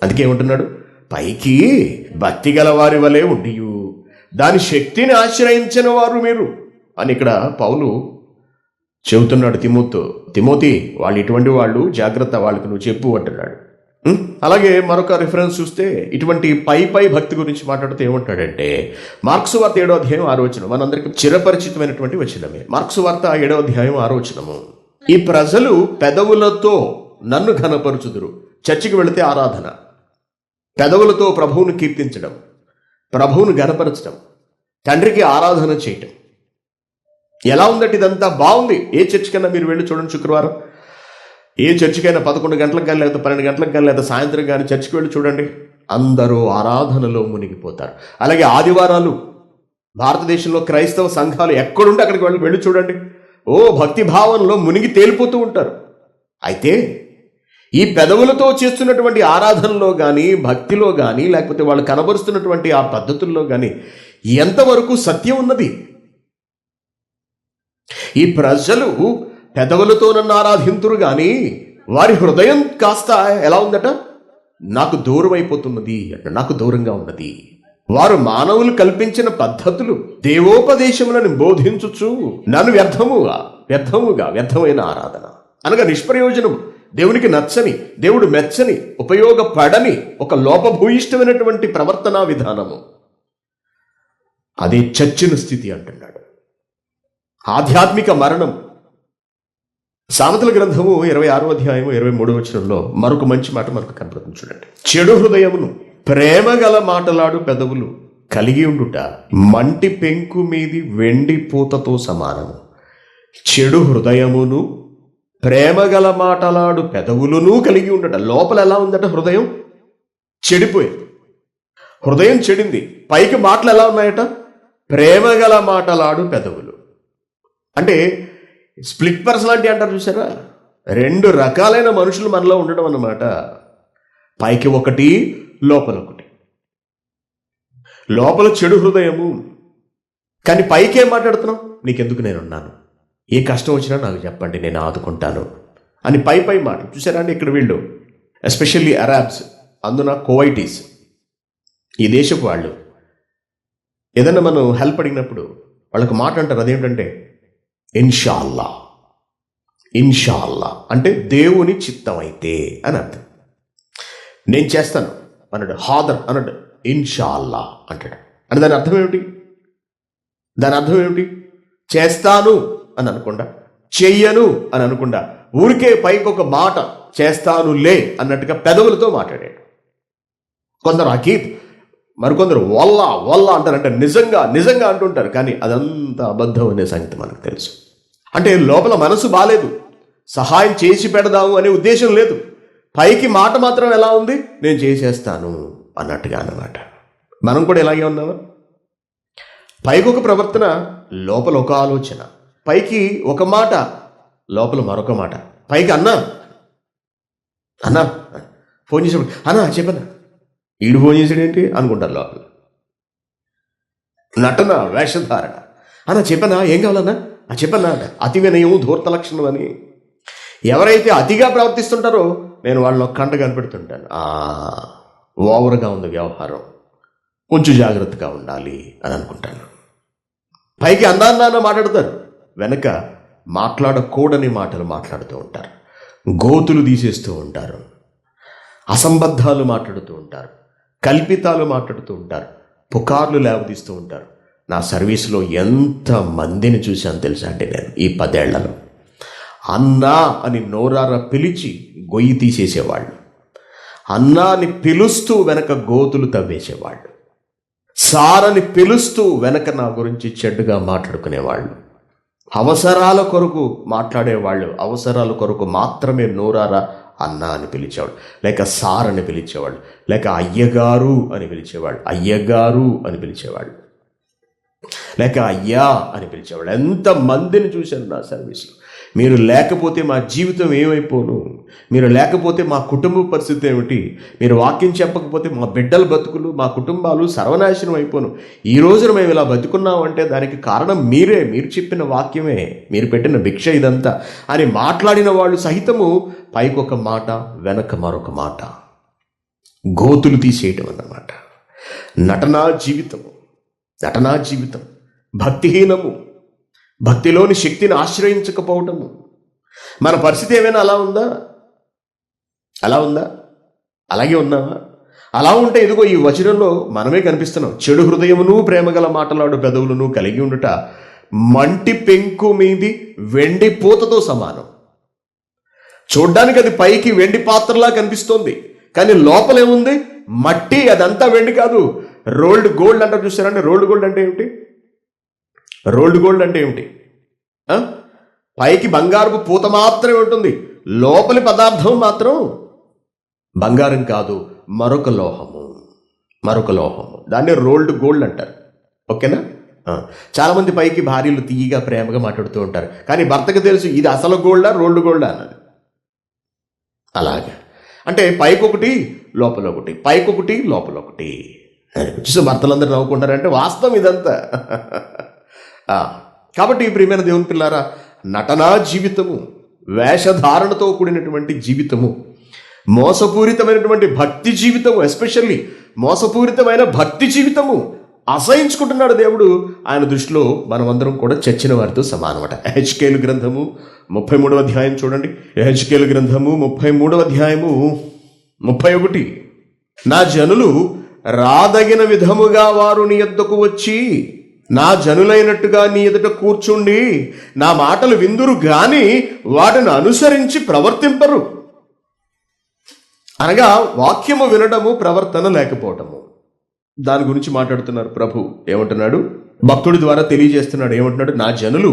అందుకే ఏమంటున్నాడు? పైకి భక్తి గల వారి వలె ఉండియు దాని శక్తిని ఆశ్రయించిన వారు మీరు అని ఇక్కడ పౌలు చెబుతున్నాడు తిమోతి వాళ్ళు ఇటువంటి వాళ్ళు, జాగ్రత్త, వాళ్ళకి నువ్వు చెప్పు అంటున్నాడు. అలాగే మరొక రిఫరెన్స్ చూస్తే ఇటువంటి పై భక్తి గురించి మాట్లాడుతూ ఏమంటాడంటే మార్క్సు వార్త 7వ అధ్యాయం 6వ వచనం, మనందరికీ చిరపరిచితమైనటువంటి వచనమే. మార్క్సు వార్త 7వ అధ్యాయం 6వ వచనము. ఈ ప్రజలు పెదవులతో నన్ను ఘనపరుచుదురు. చర్చికి వెళితే ఆరాధన, పెదవులతో ప్రభువును కీర్తించడం, ప్రభువును ఘనపరచడం, తండ్రికి ఆరాధన చేయటం. ఎలా ఉందంటే ఇదంతా బాగుంది. ఏ చర్చికైనా మీరు వెళ్ళి చూడండి, శుక్రవారం ఏ చర్చికైనా 11 గంటలకు కానీ లేదా 12 గంటలకు కానీ లేదా సాయంత్రం కానీ చర్చికి వెళ్ళి చూడండి, అందరూ ఆరాధనలో మునిగిపోతారు. అలాగే ఆదివారాలు భారతదేశంలో క్రైస్తవ సంఘాలు ఎక్కడుంటే అక్కడికి వెళ్ళి చూడండి, భక్తి భావనలో మునిగి తేలిపోతూ ఉంటారు. అయితే ఈ పెదవులతో చేస్తున్నటువంటి ఆరాధనలో కానీ, భక్తిలో కానీ, లేకపోతే వాళ్ళు కనబరుస్తున్నటువంటి ఆ పద్ధతుల్లో కానీ ఎంతవరకు సత్యం ఉన్నది? ఈ ప్రజలు పెదవులతో నన్ను ఆరాధింతురు కానీ వారి హృదయం కాస్త ఎలా ఉందట? నాకు దూరం అయిపోతున్నది అంటే, నాకు దూరంగా ఉన్నది. వారు మానవులు కల్పించిన పద్ధతులు, దేవోపదేశములను బోధించుచు నన్ను వ్యర్థమైన ఆరాధన అనగా నిష్ప్రయోజనం, దేవునికి నచ్చని, దేవుడు మెచ్చని, ఉపయోగపడని ఒక లోపభూయిష్టమైనటువంటి ప్రవర్తనా విధానము, అదే చచ్చిన స్థితి అంటున్నాడు. ఆధ్యాత్మిక మరణం. సామెతల గ్రంథము 26వ అధ్యాయము 23వ వచనంలో మరొక మంచి మాట మనకు కనపడుతుంది. చూడండి, చెడు హృదయమును ప్రేమ గల మాటలాడు పెదవులు కలిగి ఉండుట మంటి పెంకు మీది వెండి పూతతో సమానము. చెడు హృదయమును ప్రేమ గల మాటలాడు పెదవులను కలిగి ఉండట. లోపల ఎలా ఉందట? హృదయం చెడిపోయింది, హృదయం చెడింది. పైకి మాటలు ఎలా ఉన్నాయట? ప్రేమ గల మాటలాడు పెదవులు. అంటే స్ప్లిట్ పర్సనాలిటీ అంటారు చూసారా? 2 రకాలైన మనుషులు మనలో ఉండడం అన్నమాట. పైకి ఒకటి, లోపల ఒకటి. లోపల చెడు హృదయము, కానీ పైకి ఏం మాట్లాడుతున్నావు? నీకెందుకు నేనున్నాను, ఏ కష్టం వచ్చినా నాకు చెప్పండి, నేను ఆదుకుంటాను అని పై మాటలు. చూసారా అండి, ఇక్కడ వీళ్ళు ఎస్పెషల్లీ అరాబ్స్, అందున కువైటీస్, ఈ దేశపు వాళ్ళు ఏదన్నా మనం హెల్ప్ అడిగినప్పుడు వాళ్ళకు మాట అంటారు, అదేంటంటే ఇన్షాల్లా. ఇన్షాల్లా అంటే దేవుని చిత్తం అయితే అని అర్థం. నేను చేస్తాను అన్నాడు, హాదర్ అన్నాడు, ఇన్షాల్లా అంటాడు. అంటే దాని అర్థం ఏమిటి? దాని అర్థం ఏమిటి? చేస్తాను అని అనకుండా, చెయ్యను అని అనకుండా, ఊరికే పైకి ఒక మాట చేస్తానులే అన్నట్టుగా పెదవులతో మాట్లాడాడు. కొందరు అకీద్, మరికొందరు వల్లా వల్లా అంటారంటే నిజంగా నిజంగా అంటుంటారు, కానీ అదంతా అబద్ధం అనే సంగతి మనకు తెలుసు. అంటే లోపల మనసు బాలేదు, సహాయం చేసి పెడదాము అనే ఉద్దేశం లేదు. పైకి మాట మాత్రం ఎలా ఉంది? నేను చేసేస్తాను అన్నట్టుగా అన్నమాట. మనం కూడా ఇలాగే ఉన్నామా? పైకి ఒక ప్రవర్తన, లోపల ఒక ఆలోచన. పైకి ఒక మాట, లోపల మరొక మాట. పైకి అన్నా ఫోన్ చేసినప్పుడు అన్నా చెప్పన్నా, ఈడు ఫోన్ చేసాడేంటి అనుకుంటారు లోపల. నటన, వేషధారణ. అన్నా చెప్పన్నా, ఏం కావాలన్నా చెప్పన్నా అంట. అతి వినయం ధూర్త లక్షణం అని. ఎవరైతే అతిగా ప్రవర్తిస్తుంటారో నేను వాళ్ళని ఒక కంట కనిపెడుతుంటాను. ఓవర్గా ఉంది వ్యవహారం, కొంచెం జాగ్రత్తగా ఉండాలి అని అనుకుంటాను. పైకి అందాన్న మాట్లాడతారు, వెనక మాట్లాడకూడని మాటలు మాట్లాడుతూ ఉంటారు, గోతులు తీసేస్తూ ఉంటారు, అసంబద్ధాలు మాట్లాడుతూ ఉంటారు, కల్పితాలు మాట్లాడుతూ ఉంటారు, పుకార్లు లేవదీస్తూ ఉంటారు. నా సర్వీసులో ఎంత మందిని చూశాను తెలుసా అంటే, నేను ఈ 10 ఏళ్లలో అన్నా అని నోరారా పిలిచి గొయ్యి తీసేసేవాళ్ళు, అన్నా అని పిలుస్తూ వెనక గోతులు తవ్వేసేవాళ్ళు, సారని పిలుస్తూ వెనక నా గురించి చెడ్డుగా మాట్లాడుకునేవాళ్ళు, అవసరాల కొరకు మాట్లాడేవాళ్ళు, అవసరాల కొరకు మాత్రమే నోరారా అన్నా అని పిలిచేవాడు, లేక సార్ అని పిలిచేవాళ్ళు, లేక అయ్యగారు అని పిలిచేవాళ్ళు, అయ్యగారు అని పిలిచేవాళ్ళు, లేక అయ్యా అని పిలిచేవాళ్ళు. ఎంతమందిని చూశాను నా సర్వీస్లో. మీరు లేకపోతే మా జీవితం ఏమైపోను, మీరు లేకపోతే మా కుటుంబ పరిస్థితి ఏమిటి, మీరు వాక్యం చెప్పకపోతే మా బిడ్డల బతుకులు, మా కుటుంబాలు సర్వనాశనం అయిపోను. ఈ రోజున మేము ఇలా బతుకున్నామంటే దానికి కారణం మీరే, మీరు చెప్పిన వాక్యమే, మీరు పెట్టిన భిక్ష ఇదంతా అని మాట్లాడిన వాళ్ళు సహితము పైకి ఒక మాట, వెనక మరొక మాట, గోతులు తీసేయటం అన్నమాట. నటనా జీవితం, భక్తిహీనము, భక్తిలోని శక్తిని ఆశ్రయించకపోవటము. మన పరిస్థితి ఏమైనా అలా ఉందా? అలాగే ఉన్నావా? అలా ఉంటే ఇదిగో ఈ వచనంలో మనమే కనిపిస్తున్నాం. చెడు హృదయమును ప్రేమగల మాటలాడు పెదవులను కలిగి ఉండుట మంటి పెంకు మీది వెండి పూతతో సమానం. చూడ్డానికి అది పైకి వెండి పాత్రలా కనిపిస్తోంది, కానీ లోపలేముంది? మట్టి. అదంతా వెండి కాదు, రోల్డ్ గోల్డ్ అంటారు. చూస్తారంటే రోల్డ్ గోల్డ్ అంటే ఏమిటి? పైకి బంగారపు పూత మాత్రమే ఉంటుంది, లోపలి పదార్థం మాత్రం బంగారం కాదు, మరొక లోహము. దాన్ని రోల్డ్ గోల్డ్ అంటారు. ఓకేనా? చాలామంది పైకి భార్యలు తీయగా ప్రేమగా మాట్లాడుతూ ఉంటారు, కానీ భర్తకు తెలుసు ఇది అసలు గోల్డా రోల్డ్ గోల్డా అన్నది. అలాగే అంటే పైకొకటి లోపలొకటి, పైకొకటి లోపలొకటి. చూస్తే భర్తలందరూ నవ్వుకుంటారంటే వాస్తవం ఇదంతా. కాబట్టి ప్రియమైన దేవుని పిల్లారా, నటనా జీవితము, వేషధారణతో కూడినటువంటి జీవితము, మోసపూరితమైనటువంటి భక్తి జీవితము, ఎస్పెషల్లీ మోసపూరితమైన భక్తి జీవితము అసహించుకుంటున్నాడు దేవుడు. ఆయన దృష్టిలో మనమందరం కూడా చచ్చిన వారితో సమానమట. యెహెజ్కేలు గ్రంథము 33వ అధ్యాయం చూడండి. యెహెజ్కేలు గ్రంథము 33వ అధ్యాయము 31. నా జనులు రాదగిన విధముగా వారు నీ యొద్దకు వచ్చి నా జనులైనట్టుగా నీ ఎదుట కూర్చుండి నా మాటలు విందురు గాని వాటిని అనుసరించి ప్రవర్తింపరు. అనగా వాక్యము వినడము, ప్రవర్తన లేకపోవటము. దాని గురించి మాట్లాడుతున్నారు ప్రభు. ఏమంటున్నాడు? భక్తుడి ద్వారా తెలియజేస్తున్నాడు. ఏమంటున్నాడు? నా జనులు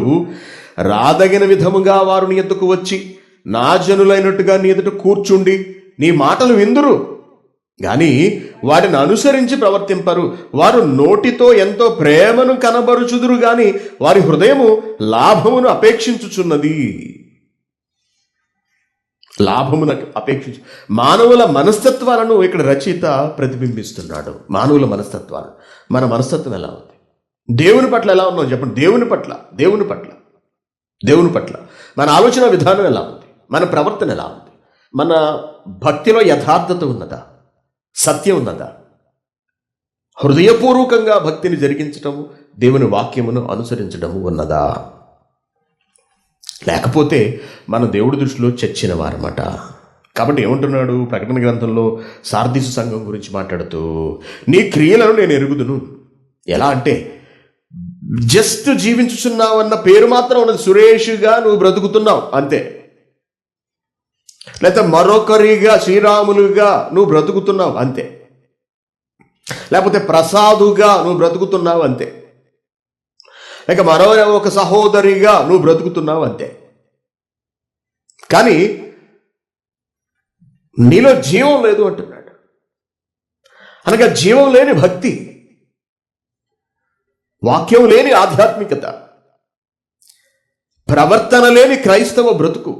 రాదగిన విధముగా వారు నీ ఎదుటకు వచ్చి నా జనులైనట్టుగా నీ ఎదుట కూర్చుండి నీ మాటలు విందురు కానీ వాటిని అనుసరించి ప్రవర్తింపరు. వారు నోటితో ఎంతో ప్రేమను కనబరుచుదురు గాని వారి హృదయము లాభమును అపేక్షించుచున్నది. మానవుల మనస్తత్వాలను ఇక్కడ రచయిత ప్రతిబింబిస్తున్నాడు. మానవుల మనస్తత్వాలు. మన మనస్తత్వం ఎలా ఉంది? దేవుని పట్ల ఎలా ఉన్నాం చెప్పండి? దేవుని పట్ల మన ఆలోచన విధానం ఎలా ఉంది? మన ప్రవర్తన ఎలా ఉంది? మన భక్తిలో యథార్థత ఉన్నదా? సత్యం ఉన్నదా? హృదయపూర్వకంగా భక్తిని జరిగించటము, దేవుని వాక్యమును అనుసరించడము ఉన్నదా? లేకపోతే మన దేవుడి దృష్టిలో చచ్చిన వారన్నమాట. కాబట్టి ఏమంటున్నాడు ప్రకటన గ్రంథంలో సార్దీసు సంఘం గురించి మాట్లాడుతూ, నీ క్రియలను నేను ఎరుగుదును. ఎలా అంటే, జస్ట్ జీవించుచున్నావు అన్న పేరు మాత్రం ఉన్నది. సురేష్గా నువ్వు బ్రతుకుతున్నావు అంతే. లేకపోతే మరొకరిగా శ్రీరాములుగా నువ్వు బ్రతుకుతున్నావు అంతే. లేకపోతే ప్రసాదుగా నువ్వు బ్రతుకుతున్నావు అంతే. లేక మరో ఒక సహోదరిగా నువ్వు బ్రతుకుతున్నావు అంతే. కానీ నీలో జీవం లేదు అంటున్నాడు. అనగా జీవం లేని భక్తి, వాక్యం లేని ఆధ్యాత్మికత, ప్రవర్తన లేని క్రైస్తవ బ్రతుకు.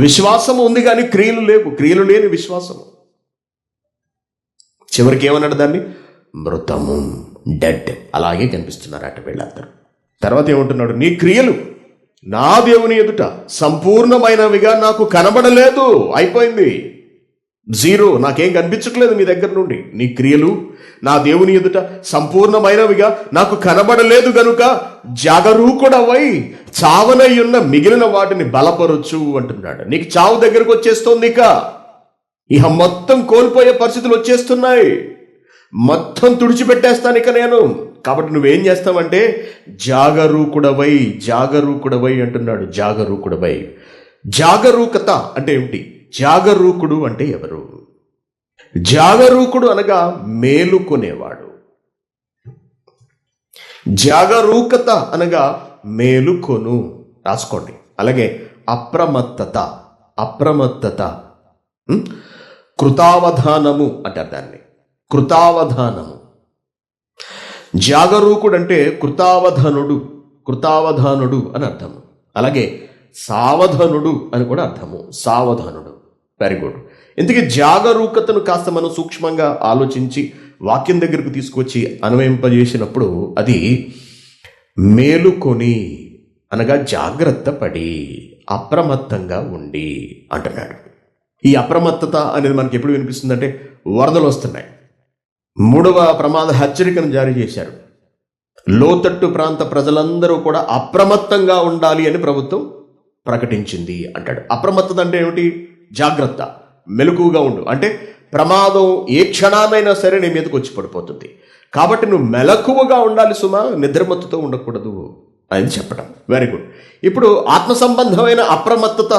విశ్వాసము ఉంది కానీ క్రియలు లేవు, క్రియలు లేని విశ్వాసము. చివరికి ఏమన్నాడు దాన్ని? మృతము, డెడ్. అలాగే కనిపిస్తున్నారు అటు వీళ్ళందరూ. తర్వాత ఏమంటున్నాడు? నీ క్రియలు నా దేవుని ఎదుట సంపూర్ణమైనవిగా నాకు కనబడలేదు. అయిపోయింది, జీరో. నాకేం కనిపించట్లేదు మీ దగ్గర నుండి. నీ క్రియలు నా దేవుని ఎదుట సంపూర్ణమైనవిగా నాకు కనబడలేదు గనుక జాగరూకుడవై చావనయ్యున్న మిగిలిన వాటిని బలపరచు అంటున్నాడు. నీకు చావు దగ్గరకు వచ్చేస్తోంది. ఇక మొత్తం కోల్పోయే పరిస్థితులు వచ్చేస్తున్నాయి. మొత్తం తుడిచిపెట్టేస్తాను ఇక నేను. కాబట్టి నువ్వేం చేస్తావంటే జాగరూకుడవై అంటున్నాడు. జాగరూకత అంటే ఏమిటి? జాగరూకుడు అంటే ఎవరు? జాగరూకుడు అనగా మేలుకొనేవాడు. జాగరూకత అనగా మేలుకొను. రాసుకోండి. అలాగే అప్రమత్తత, కృతావధానము అంటారు దాన్ని. కృతావధానము. జాగరూకుడు అంటే కృతావధానుడు అని అర్థము. అలాగే సావధానుడు అని కూడా అర్థము. సావధానుడు. Very good. ఇందుకే జాగరూకతను కాస్త మనం సూక్ష్మంగా ఆలోచించి వాక్యం దగ్గరకు తీసుకొచ్చి అన్వయింపజేసినప్పుడు అది మేలుకొని అనగా జాగ్రత్త పడి అప్రమత్తంగా ఉండి అంటున్నాడు. ఈ అప్రమత్తత అనేది మనకి ఎప్పుడు వినిపిస్తుందంటే వరదలు వస్తున్నాయి. 3వ ప్రమాద హెచ్చరికను జారీ చేశారు. లోతట్టు ప్రాంత ప్రజలందరూ కూడా అప్రమత్తంగా ఉండాలి అని ప్రభుత్వం ప్రకటించింది అంటాడు. అప్రమత్తత అంటే ఏమిటి? జాగ్రత్త, మెలకువగా ఉండు. అంటే ప్రమాదం ఏ క్షణానైనా సరే నీ మీదకి వచ్చి పడిపోతుంది. కాబట్టి నువ్వు మెలకువగా ఉండాలి సుమా, నిద్రమత్తుతో ఉండకూడదు అని చెప్పడం. Very good. ఇప్పుడు ఆత్మ సంబంధమైన అప్రమత్తత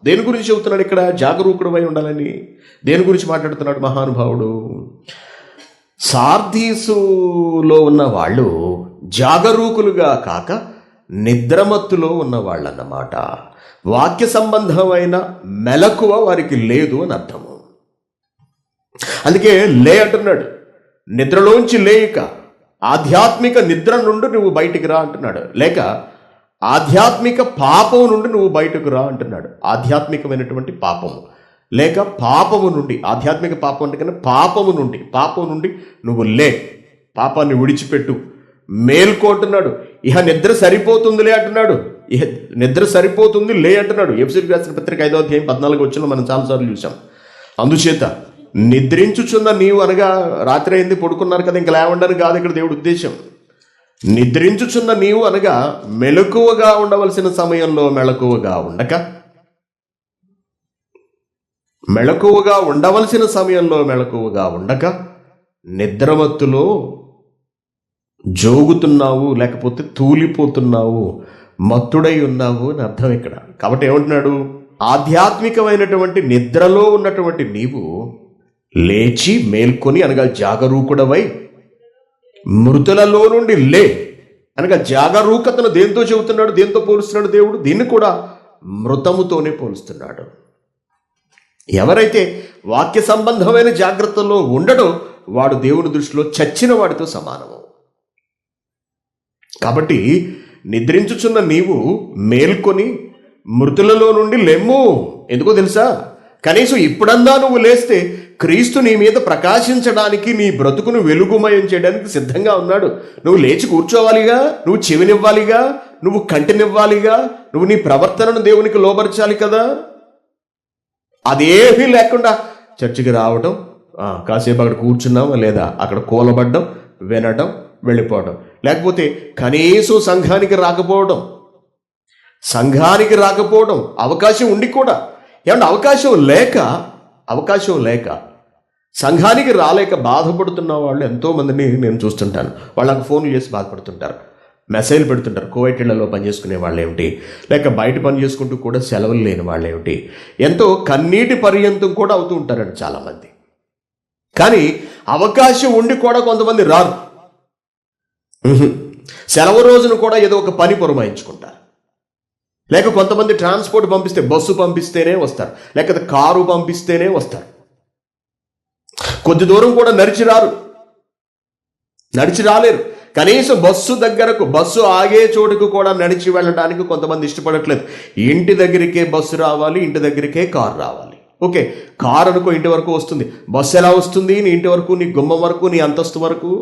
దేని గురించి చెబుతున్నాడు ఇక్కడ? జాగరూకుడవై ఉండాలని. దేని గురించి మాట్లాడుతున్నాడు మహానుభావుడు? సార్దీసులో ఉన్న వాళ్ళు జాగరూకులుగా కాక నిద్రమత్తులో ఉన్న వాళ్ళు అన్నమాట. వాక్య సంబంధమైన మెలకువ వారికి లేదు అని అర్థము. అందుకే లే అంటున్నాడు. నిద్రలోంచి లేక ఆధ్యాత్మిక నిద్ర నుండి నువ్వు బయటికి రా అంటున్నాడు. లేక ఆధ్యాత్మిక పాపం నుండి నువ్వు బయటకు రా అంటున్నాడు. ఆధ్యాత్మికమైనటువంటి పాపము లేక పాపము నుండి, ఆధ్యాత్మిక పాపం అంటే కన్నా పాపం నుండి నువ్వు లే, పాపాన్ని విడిచిపెట్టు, మేల్కోంటున్నాడు. ఇహ నిద్ర సరిపోతుందిలే అంటున్నాడు. ఇహ నిద్ర సరిపోతుంది లే అంటున్నాడు. ఎఫెసీయులకు రాసిన పత్రిక 5వ అధ్యాయం 14 వచనం మనం చాలాసార్లు చూసాం. అందుచేత నిద్రించుచున్న నీవు అనగా రాత్రి అయింది, పడుకున్నారు కదా, ఇంకా లేవండని కాదు ఇక్కడ దేవుడి ఉద్దేశం. నిద్రించుచున్న నీవు అనగా మెలకువగా ఉండవలసిన సమయంలో మెలకువగా ఉండక నిద్రమత్తులో జోగుతున్నావు, లేకపోతే తూలిపోతున్నావు, మత్తుడై ఉన్నావు అని అర్థం ఇక్కడ. కాబట్టి ఏమంటున్నాడు? ఆధ్యాత్మికమైనటువంటి నిద్రలో ఉన్నటువంటి నీవు లేచి మేల్కొని అనగా జాగరూకుడవై మృతులలో నుండి లే అనగా జాగరూకతను దేంతో చెబుతున్నాడు? దేంతో పోలుస్తున్నాడు దేవుడు? దీన్ని కూడా మృతముతోనే పోలుస్తున్నాడు. ఎవరైతే వాక్య సంబంధమైన జాగ్రత్తలో ఉండడో వాడు దేవుని దృష్టిలో చచ్చిన వాడితో సమానము. కాబట్టి నిద్రించుచున్న నీవు మేల్కొని మృతులలో నుండి లెమ్ము. ఎందుకో తెలుసా? కనీసం ఇప్పుడన్నా నువ్వు లేస్తే క్రీస్తు నీ మీద ప్రకాశించడానికి, నీ బ్రతుకును వెలుగుమయం చేయడానికి సిద్ధంగా ఉన్నాడు. నువ్వు లేచి కూర్చోవాలిగా, నువ్వు చెవినివ్వాలిగా, నువ్వు కంటినివ్వాలిగా, నువ్వు నీ ప్రవర్తనను దేవునికి లోబరచాలి కదా. అదేమీ లేకుండా చర్చికి రావడం, కాసేపు అక్కడ కూర్చున్నాం లేదా అక్కడ కూలబడ్డం, వినడం, వెళ్ళిపోవడం, లేకపోతే కనీసం సంఘానికి రాకపోవడం, అవకాశం ఉండి కూడా ఏమన్నా అవకాశం లేక సంఘానికి రాలేక బాధపడుతున్న వాళ్ళు ఎంతోమందిని నేను చూస్తుంటాను. వాళ్ళకు ఫోన్లు చేసి బాధపడుతుంటారు, మెసేజ్లు పెడుతుంటారు. కోవైట్లలో పనిచేసుకునే వాళ్ళు ఏమిటి, లేక బయట పని చేసుకుంటూ కూడా సెలవులు లేని వాళ్ళు ఏమిటి, ఎంతో కన్నీటి పర్యంతం కూడా అవుతూ ఉంటారండి చాలామంది. కానీ అవకాశం ఉండి కూడా కొంతమంది రారు. సెలవు రోజున కూడా ఏదో ఒక పని పురమాయించుకుంటారు. లేక కొంతమంది ట్రాన్స్పోర్ట్ పంపిస్తే, బస్సు పంపిస్తేనే వస్తారు, లేకపోతే కారు పంపిస్తేనే వస్తారు. కొద్ది దూరం కూడా నడిచి రాలేరు. కనీసం బస్సు ఆగే చోటుకు కూడా నడిచి వెళ్ళడానికి కొంతమంది ఇష్టపడట్లేదు. ఇంటి దగ్గరికే బస్సు రావాలి, ఇంటి దగ్గరికే కారు రావాలి. ఓకే, కారు అనుకో ఇంటి వరకు వస్తుంది, బస్సు ఎలా వస్తుంది నీ ఇంటి వరకు, నీ గుమ్మం వరకు, నీ అంతస్తు వరకు?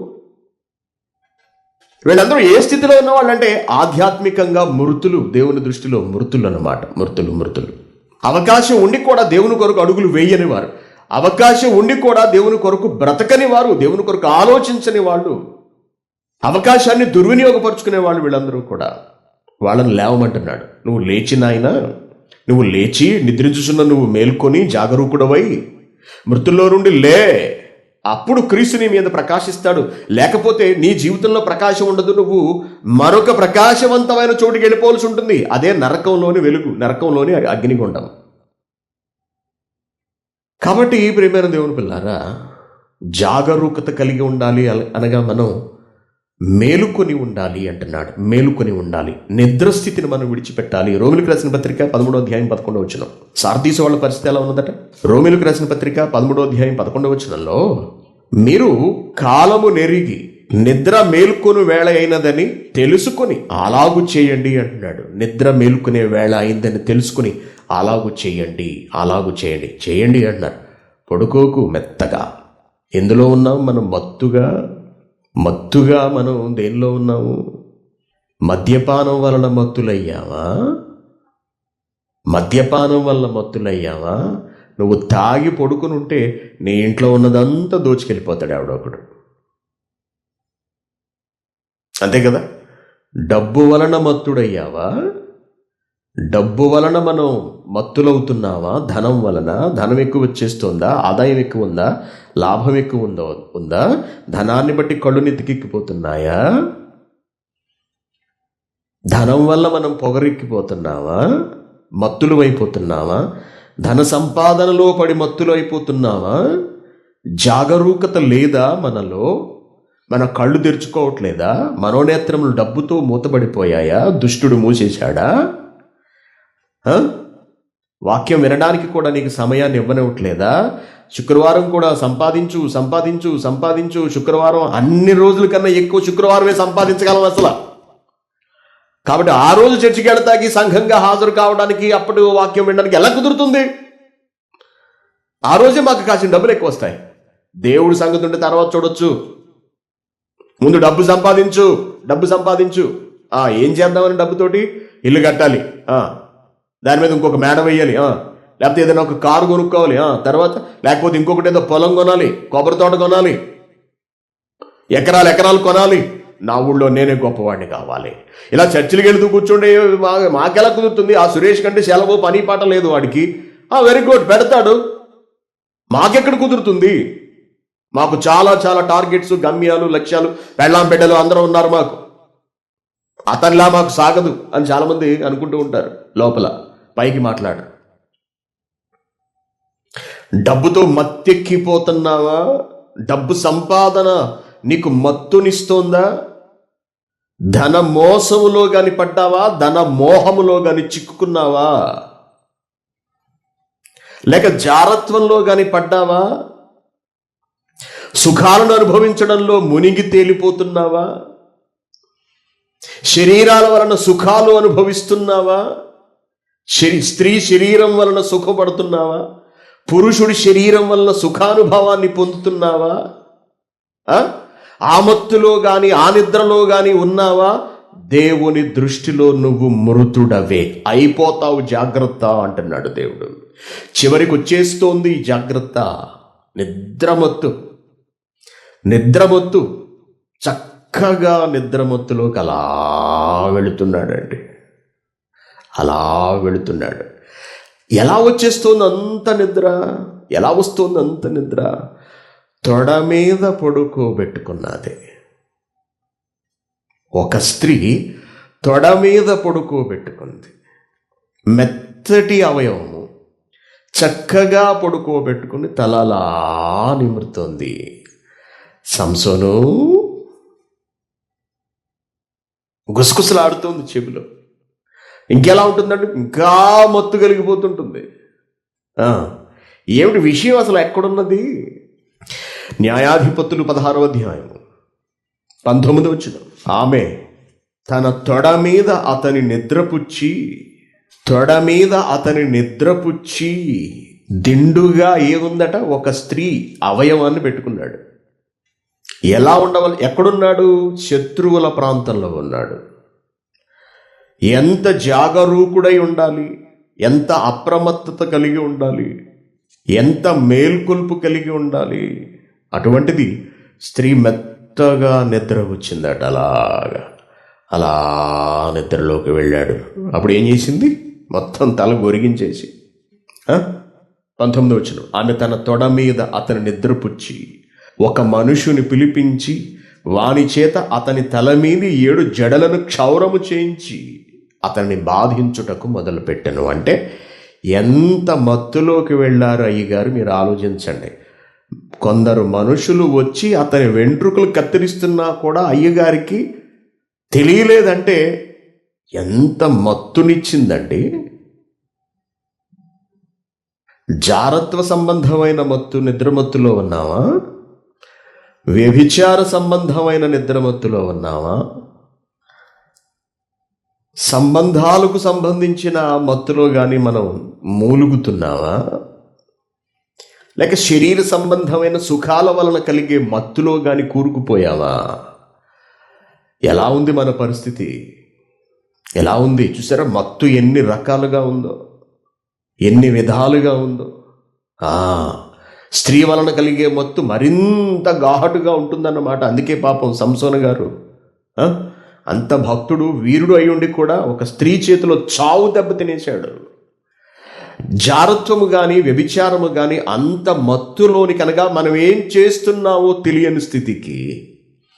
వీళ్ళందరూ ఏ స్థితిలో ఉన్నవాళ్ళు అంటే ఆధ్యాత్మికంగా మృతులు, దేవుని దృష్టిలో మృతులు అన్నమాట. మృతులు. అవకాశం ఉండి కూడా దేవుని కొరకు అడుగులు వేయని వారు, అవకాశం ఉండి కూడా దేవుని కొరకు బ్రతకని వారు, దేవుని కొరకు ఆలోచించని వాళ్ళు, అవకాశాన్ని దుర్వినియోగపరుచుకునే వాళ్ళు, వీళ్ళందరూ కూడా వాళ్ళని లేవమంటున్నాడు. నువ్వు లేచి నాయనా, నువ్వు లేచి నిద్రించుచున్న నువ్వు మేల్కొని జాగరూకుడవై మృతుల్లో నుండి లే, అప్పుడు క్రీస్తు నీ మీద ప్రకాశిస్తాడు. లేకపోతే నీ జీవితంలో ప్రకాశం ఉండదు, నువ్వు మరొక ప్రకాశవంతమైన చోటుకి వెళ్ళిపోవాల్సి ఉంటుంది. అదే నరకంలోని వెలుగు, నరకంలోని అగ్నిగుండం. కాబట్టి ప్రియమైన దేవుని పిల్లారా, జాగరూకత కలిగి ఉండాలి అనగా మనం మేలుకొని ఉండాలి అంటున్నాడు. మేలుకొని ఉండాలి, నిద్రస్థితిని మనం విడిచిపెట్టాలి. రోమిలకు రాసిన పత్రిక 13వ అధ్యాయం 11వ వచనం. సార్దీసు వాళ్ళ పరిస్థితి ఎలా ఉన్నదట? రోమిలకు రాసిన పత్రిక 13వ అధ్యాయం 11వ వచనంలో, మీరు కాలము నెరిగి నిద్ర మేల్కొని వేళ అయినదని తెలుసుకొని అలాగు చేయండి అంటున్నాడు. నిద్ర మేల్కొనే వేళ అయిందని తెలుసుకుని అలాగు చేయండి అంటున్నారు. పడుకోకు మెత్తగా. ఎందులో ఉన్నాం మనం? మత్తుగా మనం దేనిలో ఉన్నాము? మద్యపానం వలన మత్తులయ్యావా? నువ్వు తాగి పడుకుని ఉంటే నీ ఇంట్లో ఉన్నదంతా దోచుకెళ్ళిపోతాడు ఎవడొకడు. అంతే కదా? డబ్బు వలన మత్తుడయ్యావా? డబ్బు వలన మనం మత్తులవుతున్నావా? ధనం వలన. ధనం ఎక్కువ వచ్చేస్తుందా? ఆదాయం ఎక్కువ ఉందా? లాభం ఎక్కువ ఉందా? ధనాన్ని బట్టి కళ్ళు నెత్తికెక్కిపోతున్నాయా? ధనం వల్ల మనం పొగరెక్కిపోతున్నావా? మత్తులు అయిపోతున్నావా? ధన సంపాదనలో పడి మత్తులు అయిపోతున్నావా? జాగరూకత లేదా మనలో? మన కళ్ళు తెరుచుకోవట్లేదా? మనోనేత్రములు డబ్బుతో మూతబడిపోయాయా? దుష్టుడు మూసేశాడా? వాక్యం వినడానికి కూడా నీకు సమయాన్ని ఇవ్వనివ్వట్లేదా? శుక్రవారం కూడా సంపాదించు. శుక్రవారం అన్ని రోజుల కన్నా ఎక్కువ శుక్రవారమే సంపాదించగలం అసలు. కాబట్టి ఆ రోజు చర్చికి వెళతాకి, సంఘంగా హాజరు కావడానికి, అప్పుడు వాక్యం వినడానికి ఎలా కుదురుతుంది? ఆ రోజే మాకు కాసిన డబ్బులు ఎక్కువ వస్తాయి. దేవుడి సంగతి ఉంటే తర్వాత చూడొచ్చు. ముందు డబ్బు సంపాదించు. ఏం చేద్దామని డబ్బుతోటి? ఇల్లు కట్టాలి, దాని మీద ఇంకొక మేడ వేయాలి, లేకపోతే ఏదైనా ఒక కారు కొనుక్కోవాలి, తర్వాత లేకపోతే ఇంకొకటి ఏదో పొలం కొనాలి, కొబ్బరి తోట కొనాలి, ఎకరాలు కొనాలి. నా ఊళ్ళో నేనే గొప్పవాడిని కావాలి. ఇలా చర్చిలకు వెళుతూ కూర్చుంటే మాకెలా కుదురుతుంది? ఆ సురేష్ కంటే సెలవు పని పాట లేదు వాడికి. వెరీ గుడ్, పెడతాడు. మాకెక్కడ కుదురుతుంది? మాకు చాలా చాలా టార్గెట్స్, గమ్యాలు, లక్ష్యాలు, పెళ్ళాం బిడ్డలు అందరూ ఉన్నారు మాకు. అతనిలా మాకు సాగదు అని చాలామంది అనుకుంటూ ఉంటారు. లోపల పైకి మాట్లాడరు. డబ్బుతో మత్తెక్కిపోతున్నావా? డబ్బు సంపాదన నీకు మత్తునిస్తోందా? ధన మోసములో గాని పడ్డావా? ధన మోహములో గాని చిక్కుకున్నావా? లేక జారత్వంలో గాని పడ్డావా? సుఖాలను అనుభవించడంలో మునిగి తేలిపోతున్నావా? శరీరాల వలన సుఖాలు అనుభవిస్తున్నావా? స్త్రీ శరీరం వలన సుఖపడుతున్నావా? పురుషుడి శరీరం వల్ల సుఖానుభవాన్ని పొందుతున్నావా? ఆ మత్తులో గాని ఆ నిద్రలో గాని ఉన్నావా? దేవుని దృష్టిలో నువ్వు మృతుడవే, అయిపోతావు, జాగ్రత్త అంటున్నాడు దేవుడు. చివరికి వచ్చేస్తోంది జాగ్రత్త. నిద్రమత్తు చక్కగా నిద్రమత్తులోకి అలా వెళుతున్నాడండి. అలా వెళుతున్నాడు. ఎలా వచ్చేస్తోంది అంత నిద్ర? ఎలా వస్తుంది అంత నిద్ర? తొడ మీద పడుకోబెట్టుకున్నదే. ఒక స్త్రీ తొడ మీద పడుకోబెట్టుకుంది. మెత్తటి అవయవము చక్కగా పడుకోబెట్టుకుని తలలా నిమురుతోంది. సంసోను గుసగుసలాడుతోంది చెవిలో. ఇంకెలా ఉంటుందంటే ఇంకా మత్తు కలిగిపోతుంటుంది. ఏమిటి విషయం అసలు ఎక్కడున్నది? న్యాయాధిపతులు 16వ అధ్యాయం 19వ వచనం. ఆమె తన తొడ మీద అతని నిద్రపుచ్చి దిండుగా ఏముందట, ఒక స్త్రీ అవయవాన్ని పెట్టుకున్నాడు. ఎలా ఉండవాలి? ఎక్కడున్నాడు? శత్రువుల ప్రాంతంలో ఉన్నాడు. ఎంత జాగరూకుడై ఉండాలి, ఎంత అప్రమత్తత కలిగి ఉండాలి, ఎంత మేల్కొల్పు కలిగి ఉండాలి. అటువంటిది స్త్రీ మెత్తగా నిద్ర వచ్చిందట. అలా నిద్రలోకి వెళ్ళాడు. అప్పుడు ఏం చేసింది? మొత్తం తల గొరిగించేసి 19వ వచనం. ఆమె తన తొడ మీద అతని నిద్రపుచ్చి ఒక మనుషుని పిలిపించి వాని చేత అతని తల మీద 7 జడలను క్షౌరము చేయించి అతన్ని బాధించుటకు మొదలుపెట్టెను. అంటే ఎంత మత్తులోకి వెళ్ళారు అయ్యగారు, మీరు ఆలోచించండి. కొందరు మనుషులు వచ్చి అతని వెంట్రుకలు కత్తిరిస్తున్నా కూడా అయ్యగారికి తెలియలేదంటే ఎంత మత్తునిచ్చిందండి. జారత్వ సంబంధమైన మత్తు, నిద్రమత్తులో ఉన్నావా? వ్యభిచార సంబంధమైన నిద్రమత్తులో ఉన్నావా? సంబంధాలకు సంబంధించిన మత్తులో కానీ మనం మూలుగుతున్నావా? లేక శరీర సంబంధమైన సుఖాల వలన కలిగే మత్తులో కానీ కూరుకుపోయావా? ఎలా ఉంది మన పరిస్థితి? ఎలా ఉంది చూసారా? మత్తు ఎన్ని రకాలుగా ఉందో, ఎన్ని విధాలుగా ఉందో. స్త్రీ వలన కలిగే మత్తు మరింత ఘాటుగా ఉంటుందన్నమాట. అందుకే పాపం సంసోను గారు అంత భక్తుడు, వీరుడు అయి ఉండి కూడా ఒక స్త్రీ చేతిలో చావు దెబ్బ తినేశాడు. జారత్వము కానీ వ్యభిచారము కానీ అంత మత్తులోని కనుక మనం ఏం చేస్తున్నావో తెలియని స్థితికి,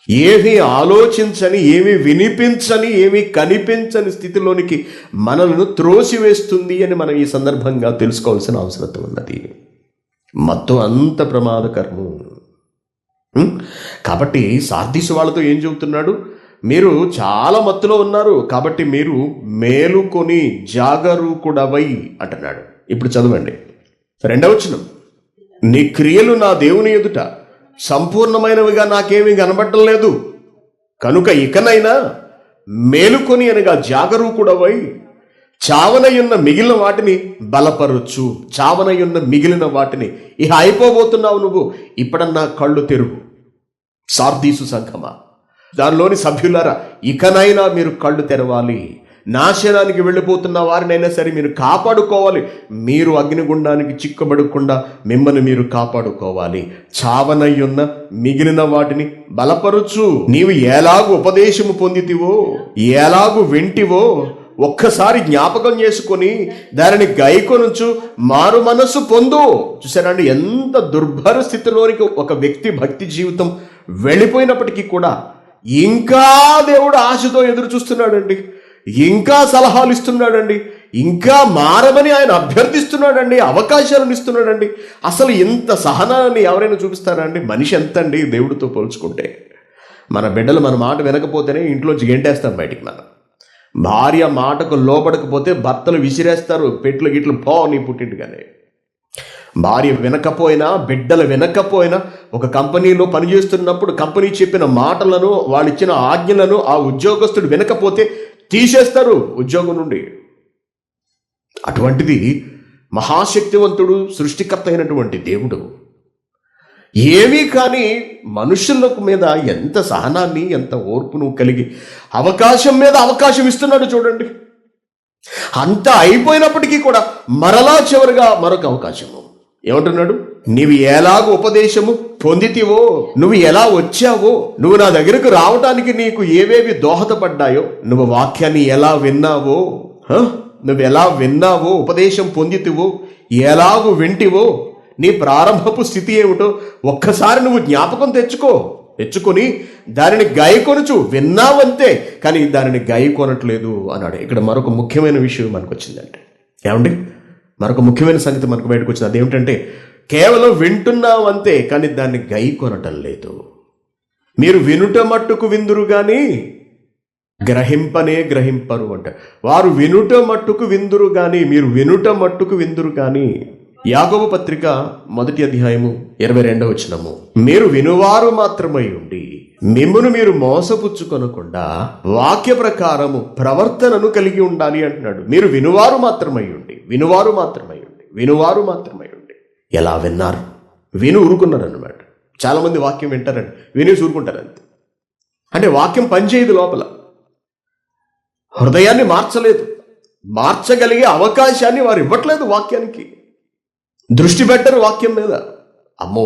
ఏమీ ఆలోచించని, ఏమీ వినిపించని, ఏమీ కనిపించని స్థితిలోనికి మనల్ని త్రోసివేస్తుంది అని మనం ఈ సందర్భంగా తెలుసుకోవాల్సిన అవసరం ఉన్నది. మత్తు అంత ప్రమాదకరము. కాబట్టి సార్దీసు వాళ్ళతో ఏం చెబుతున్నాడు? మీరు చాలా మత్తులో ఉన్నారు కాబట్టి మీరు మేలుకొని జాగరూకుడవై అంటున్నాడు. ఇప్పుడు చదవండి 2వ వచనం. నీ క్రియలు నా దేవుని ఎదుట సంపూర్ణమైనవిగా నాకేమీ కనబడటం లేదు కనుక ఇకనైనా మేలుకొని అనగా జాగరూకుడవై చావనయున్న మిగిలిన వాటిని బలపరచు. చావనయున్న మిగిలిన వాటిని ఇక అయిపోబోతున్నావు నువ్వు, ఇప్పుడన్నా కళ్ళు తెరుగు. సార్దీసు సంఘమా, దానిలోని సభ్యులారా, ఇకనైనా మీరు కళ్ళు తెరవాలి. నాశనానికి వెళ్ళిపోతున్న వారినైనా సరే మీరు కాపాడుకోవాలి. మీరు అగ్నిగుండానికి చిక్కబడకుండా మిమ్మల్ని మీరు కాపాడుకోవాలి. చావనయ్యున్న మిగిలిన వాటిని బలపరచు. నీవు ఎలాగు ఉపదేశము పొందితివో, ఎలాగు వింటివో ఒక్కసారి జ్ఞాపకం చేసుకొని దానిని గైకొనుచు మారు మనస్సు పొందు. చూసారండి, ఎంత దుర్భర స్థితిలోనికి ఒక వ్యక్తి భక్తి జీవితం వెళ్ళిపోయినప్పటికీ కూడా ఇంకా దేవుడు ఆశతో ఎదురు చూస్తున్నాడండి, ఇంకా సలహాలు ఇస్తున్నాడండి, ఇంకా మారమని ఆయన అభ్యర్థిస్తున్నాడండి, అవకాశాలను ఇస్తున్నాడండి. అసలు ఇంత సహనాన్ని ఎవరైనా చూపిస్తారండి? మనిషి ఎంతండి దేవుడితో పోల్చుకుంటే? మన బిడ్డలు మన మాట వినకపోతేనే ఇంట్లోంచి గెంటేస్తాం బయటికి. మనం భార్య మాటకు లోపడకపోతే భర్తలు విసిరేస్తారు, పెట్లు గిట్లు పో నీ పుట్టింటిగానే. భార్య వినకపోయినా, బిడ్డలు వినకపోయినా, ఒక కంపెనీలో పనిచేస్తున్నప్పుడు కంపెనీ చెప్పిన మాటలను, వాళ్ళు ఇచ్చిన ఆజ్ఞలను ఆ ఉద్యోగస్తుడు వినకపోతే తీసేస్తారు ఉద్యోగం నుండి. అటువంటిది మహాశక్తివంతుడు, సృష్టికర్త అయినటువంటి దేవుడు ఏమీ కానీ మనుషుల మీద ఎంత సహనాన్ని, ఎంత ఓర్పును కలిగి అవకాశం మీద అవకాశం ఇస్తున్నాడు చూడండి. అంత అయిపోయినప్పటికీ కూడా మరలా చివరిగా మరొక అవకాశము. ఏమంటున్నాడు? నీవు ఎలాగో ఉపదేశము పొందితివో, నువ్వు ఎలా వచ్చావో, నువ్వు నా దగ్గరకు రావటానికి నీకు ఏవేవి దోహదపడ్డాయో, నువ్వు వాక్యాన్ని ఎలా విన్నావో, నువ్వు ఎలా విన్నావో, ఉపదేశం పొందితివో, ఎలాగో వింటివో, నీ ప్రారంభపు స్థితి ఏమిటో ఒక్కసారి నువ్వు జ్ఞాపకం తెచ్చుకొని దానిని గాయకొనుచు. విన్నావంతే, కానీ దానిని గాయకొనట్లేదు అన్నాడు. ఇక్కడ మరొక ముఖ్యమైన విషయం మనకు వచ్చిందంటే, ఏమండి, మరొక ముఖ్యమైన సంగతి మనకు బయటకు వచ్చింది. అదేమిటంటే, కేవలం వింటున్నావంతే, కానీ దాన్ని గాయకొనటం లేదు. మీరు వినుట మట్టుకు విందురు గాని గ్రహింపరు అంట. వారు వినుట మట్టుకు విందురు గాని, మీరు వినుట మట్టుకు విందురు గాని. యాకోబు పత్రిక 1వ అధ్యాయము 22వ వచనము, మీరు వినువారు మాత్రమై ఉండి మిమ్మును మీరు మోసపుచ్చుకొనకుండా వాక్య ప్రకారము ప్రవర్తనను కలిగి ఉండాలి అంటున్నాడు. మీరు వినువారు మాత్రమై ఉండి ఎలా విన్నారు? విని ఊరుకున్నారు అన్నమాట. చాలామంది వాక్యం వింటారండి, విని ఊరుకుంటారంతే. అంటే వాక్యం పనిచేయదు, లోపల హృదయాన్ని మార్చగలిగే అవకాశాన్ని వారు ఇవ్వట్లేదు. వాక్యానికి దృష్టి పెట్టరు వాక్యం మీద. అమ్మో,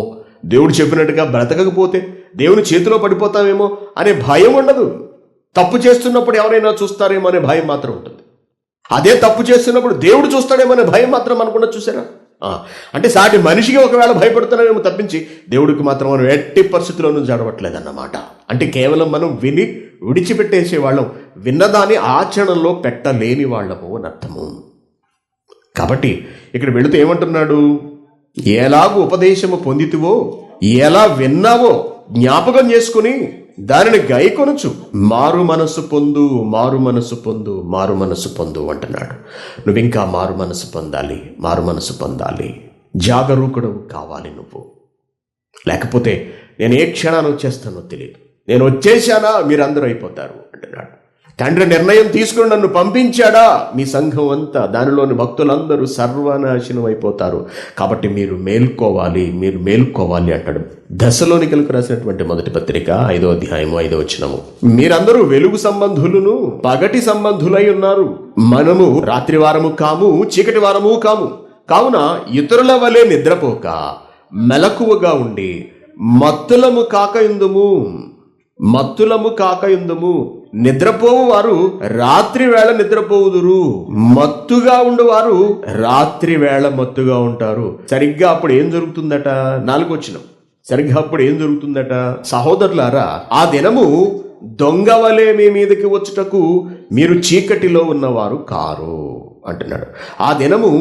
దేవుడు చెప్పినట్టుగా బ్రతకకపోతే దేవుని చేతిలో పడిపోతామేమో అనే భయం ఉండదు. తప్పు చేస్తున్నప్పుడు ఎవరైనా చూస్తారేమో అనే భయం మాత్రం ఉంటుంది. అదే తప్పు చేస్తున్నప్పుడు దేవుడు చూస్తాడేమో అనే భయం మాత్రం మనకుండా. చూసారా? అంటే సాటి మనిషికి ఒకవేళ భయపడుతున్నామేమో తప్పించి దేవుడికి మాత్రం మనం ఎట్టి పరిస్థితుల్లోనూ జడవట్లేదన్నమాట. అంటే కేవలం మనం విని విడిచిపెట్టేసే వాళ్ళం, విన్నదాన్ని ఆచరణలో పెట్టలేని వాళ్ళము అని అర్థము. కాబట్టి ఇక్కడ వెళుతూ ఏమంటున్నాడు? ఎలాగూ ఉపదేశము పొందితివో, ఎలా విన్నావో జ్ఞాపకం చేసుకుని దానిని గాయకొనుచు మారు మనసు పొందు అంటున్నాడు. నువ్వు ఇంకా మారు మనసు పొందాలి. జాగరూకుడు కావాలి నువ్వు. లేకపోతే నేను ఏ క్షణాన్ని వచ్చేస్తానో తెలియదు. నేను వచ్చేసానా మీరందరూ అయిపోతారు అంటున్నాడు. తండ్రి నిర్ణయం తీసుకుని నన్ను పంపించాడా, మీ సంఘం అంతా, దానిలోని భక్తులందరూ సర్వనాశనం అయిపోతారు. కాబట్టి మీరు మేల్కోవాలి అంటాడు. దశలోనికలకు రాసినటువంటి 1వ పత్రిక 5వ అధ్యాయము 5వ వచనము, మీరందరూ వెలుగు సంబంధులను పగటి సంబంధులై ఉన్నారు. మనము రాత్రి వారము కాము, చీకటి వారము కాము. కావున ఇతరుల వలె నిద్రపోక మెలకువగా ఉండి మత్తులము కాకయుందుము. నిద్రపోవు వారు రాత్రి వేళ నిద్రపోవుదురు, మత్తుగా ఉండేవారు రాత్రి వేళ మత్తుగా ఉంటారు. సరిగ్గా అప్పుడు ఏం జరుగుతుందట? 4వ వచనం, సరిగ్గా అప్పుడు ఏం జరుగుతుందట? సహోదరులారా, ఆ దినము దొంగ వలె మీ మీదకి వచ్చుటకు మీరు చీకటిలో ఉన్నవారు కారు అంటున్నాడు. ఆ దినము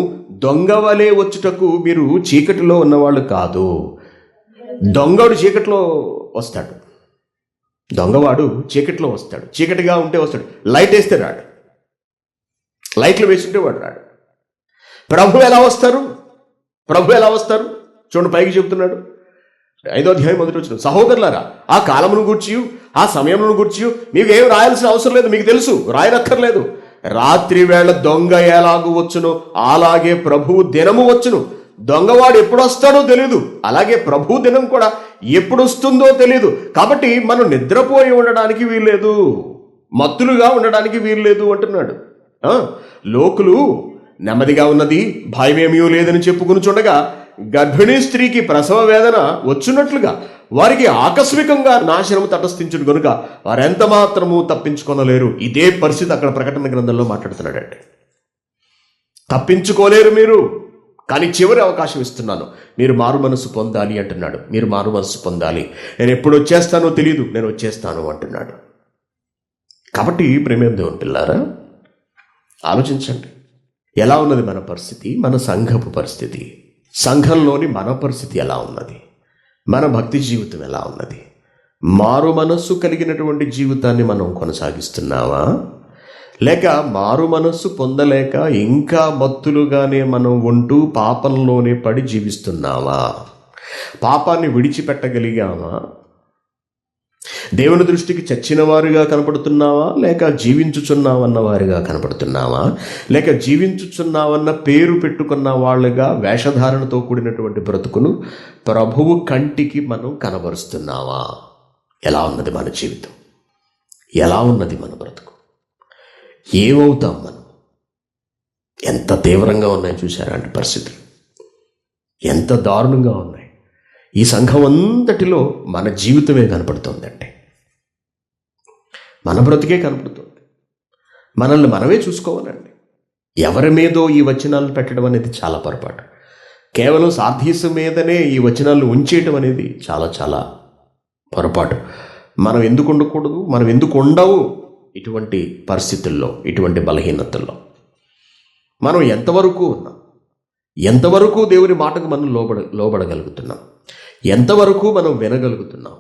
దొంగ వలె వచ్చుటకు మీరు చీకటిలో ఉన్నవాళ్ళు కాదు. దొంగడు చీకటిలో వస్తాడు, దొంగవాడు చీకటిలో వస్తాడు. చీకటిగా ఉంటే వస్తాడు, లైట్ వేస్తే రాడు, లైట్లు వేస్తుంటే వాడు రాడు. ప్రభు ఎలా వస్తారు? చూడండి, పైకి చెబుతున్నాడు 5వ అధ్యాయం 1వ వచనం, సహోదరులారా, ఆ కాలమును గూర్చి ఆ సమయమును గూర్చి మీకు ఏం రాయాల్సిన అవసరం లేదు, మీకు తెలుసు, రాయనక్కర్లేదు. రాత్రి వేళ దొంగ ఎలాగూ వచ్చునో అలాగే ప్రభువు దినము వచ్చును. దొంగవాడు ఎప్పుడు వస్తాడో తెలియదు, అలాగే ప్రభు దినం కూడా ఎప్పుడు వస్తుందో తెలియదు. కాబట్టి మనం నిద్రపోయి ఉండడానికి వీల్లేదు, మత్తులుగా ఉండడానికి వీల్లేదు అంటున్నాడు. లోకులు నెమ్మదిగా ఉన్నది, భయమేమీ లేదని చెప్పుకుని చూడగా గర్భిణీ స్త్రీకి ప్రసవ వేదన వచ్చినట్లుగా వారికి ఆకస్మికంగా నాశనము తటస్థించును కనుక వారెంత మాత్రము తప్పించుకొనలేరు. ఇదే పరిస్థితి అక్కడ ప్రకటన గ్రంథంలో మాట్లాడుతున్నాడండి. తప్పించుకోలేరు మీరు, కానీ చివరి అవకాశం ఇస్తున్నాను, మీరు మారు మనసు పొందాలి అంటున్నాడు. మీరు మారు మనసు పొందాలి. నేను ఎప్పుడు వచ్చేస్తానో తెలియదు, నేను వచ్చేస్తాను అంటున్నాడు. కాబట్టి ప్రేమ దేవుని పిల్లారా, ఆలోచించండి, ఎలా ఉన్నది మన పరిస్థితి, మన సంఘపు పరిస్థితి, సంఘంలోని మన పరిస్థితి ఎలా ఉన్నది, మన భక్తి జీవితం ఎలా ఉన్నది? మారు మనస్సు కలిగినటువంటి జీవితాన్ని మనం కొనసాగిస్తున్నావా, లేక మారు మనస్సు పొందలేక ఇంకా మత్తులుగానే మనం ఉంటూ పాపంలోనే పడి జీవిస్తున్నావా? పాపాన్ని విడిచిపెట్టగలిగామా? దేవుని దృష్టికి చచ్చిన వారిగా కనపడుతున్నావా, లేక జీవించుచున్నావన్న వారిగా కనపడుతున్నావా, లేక జీవించుచున్నావన్న పేరు పెట్టుకున్న వాళ్ళుగా వేషధారణతో కూడినటువంటి బ్రతుకును ప్రభువు కంటికి మనం కనబరుస్తున్నావా? ఎలా ఉన్నది మన జీవితం? ఎలా ఉన్నది మన బ్రతుకు? ఏమవుతాం మనం? ఎంత తీవ్రంగా ఉన్నాయి చూసారా అంటే పరిస్థితులు, ఎంత దారుణంగా ఉన్నాయి. ఈ సంఘం అంతటిలో మన జీవితమే కనపడుతుందంటే, మన బ్రతికే కనపడుతుంది. మనల్ని మనమే చూసుకోవాలండి. ఎవరి మీదో ఈ వచనాలను పెట్టడం అనేది చాలా పొరపాటు. కేవలం సార్దీసు మీదనే ఈ వచనాలను ఉంచేయటం అనేది చాలా చాలా పొరపాటు. మనం ఎందుకు ఉండకూడదు? మనం ఎందుకు ఉండవు ఇటువంటి పరిస్థితుల్లో, ఇటువంటి బలహీనతల్లో? మనం ఎంతవరకు ఉన్నాం? ఎంతవరకు దేవుని మాటకు మనం లోబడగలుగుతున్నాం? ఎంతవరకు మనం వినగలుగుతున్నాం?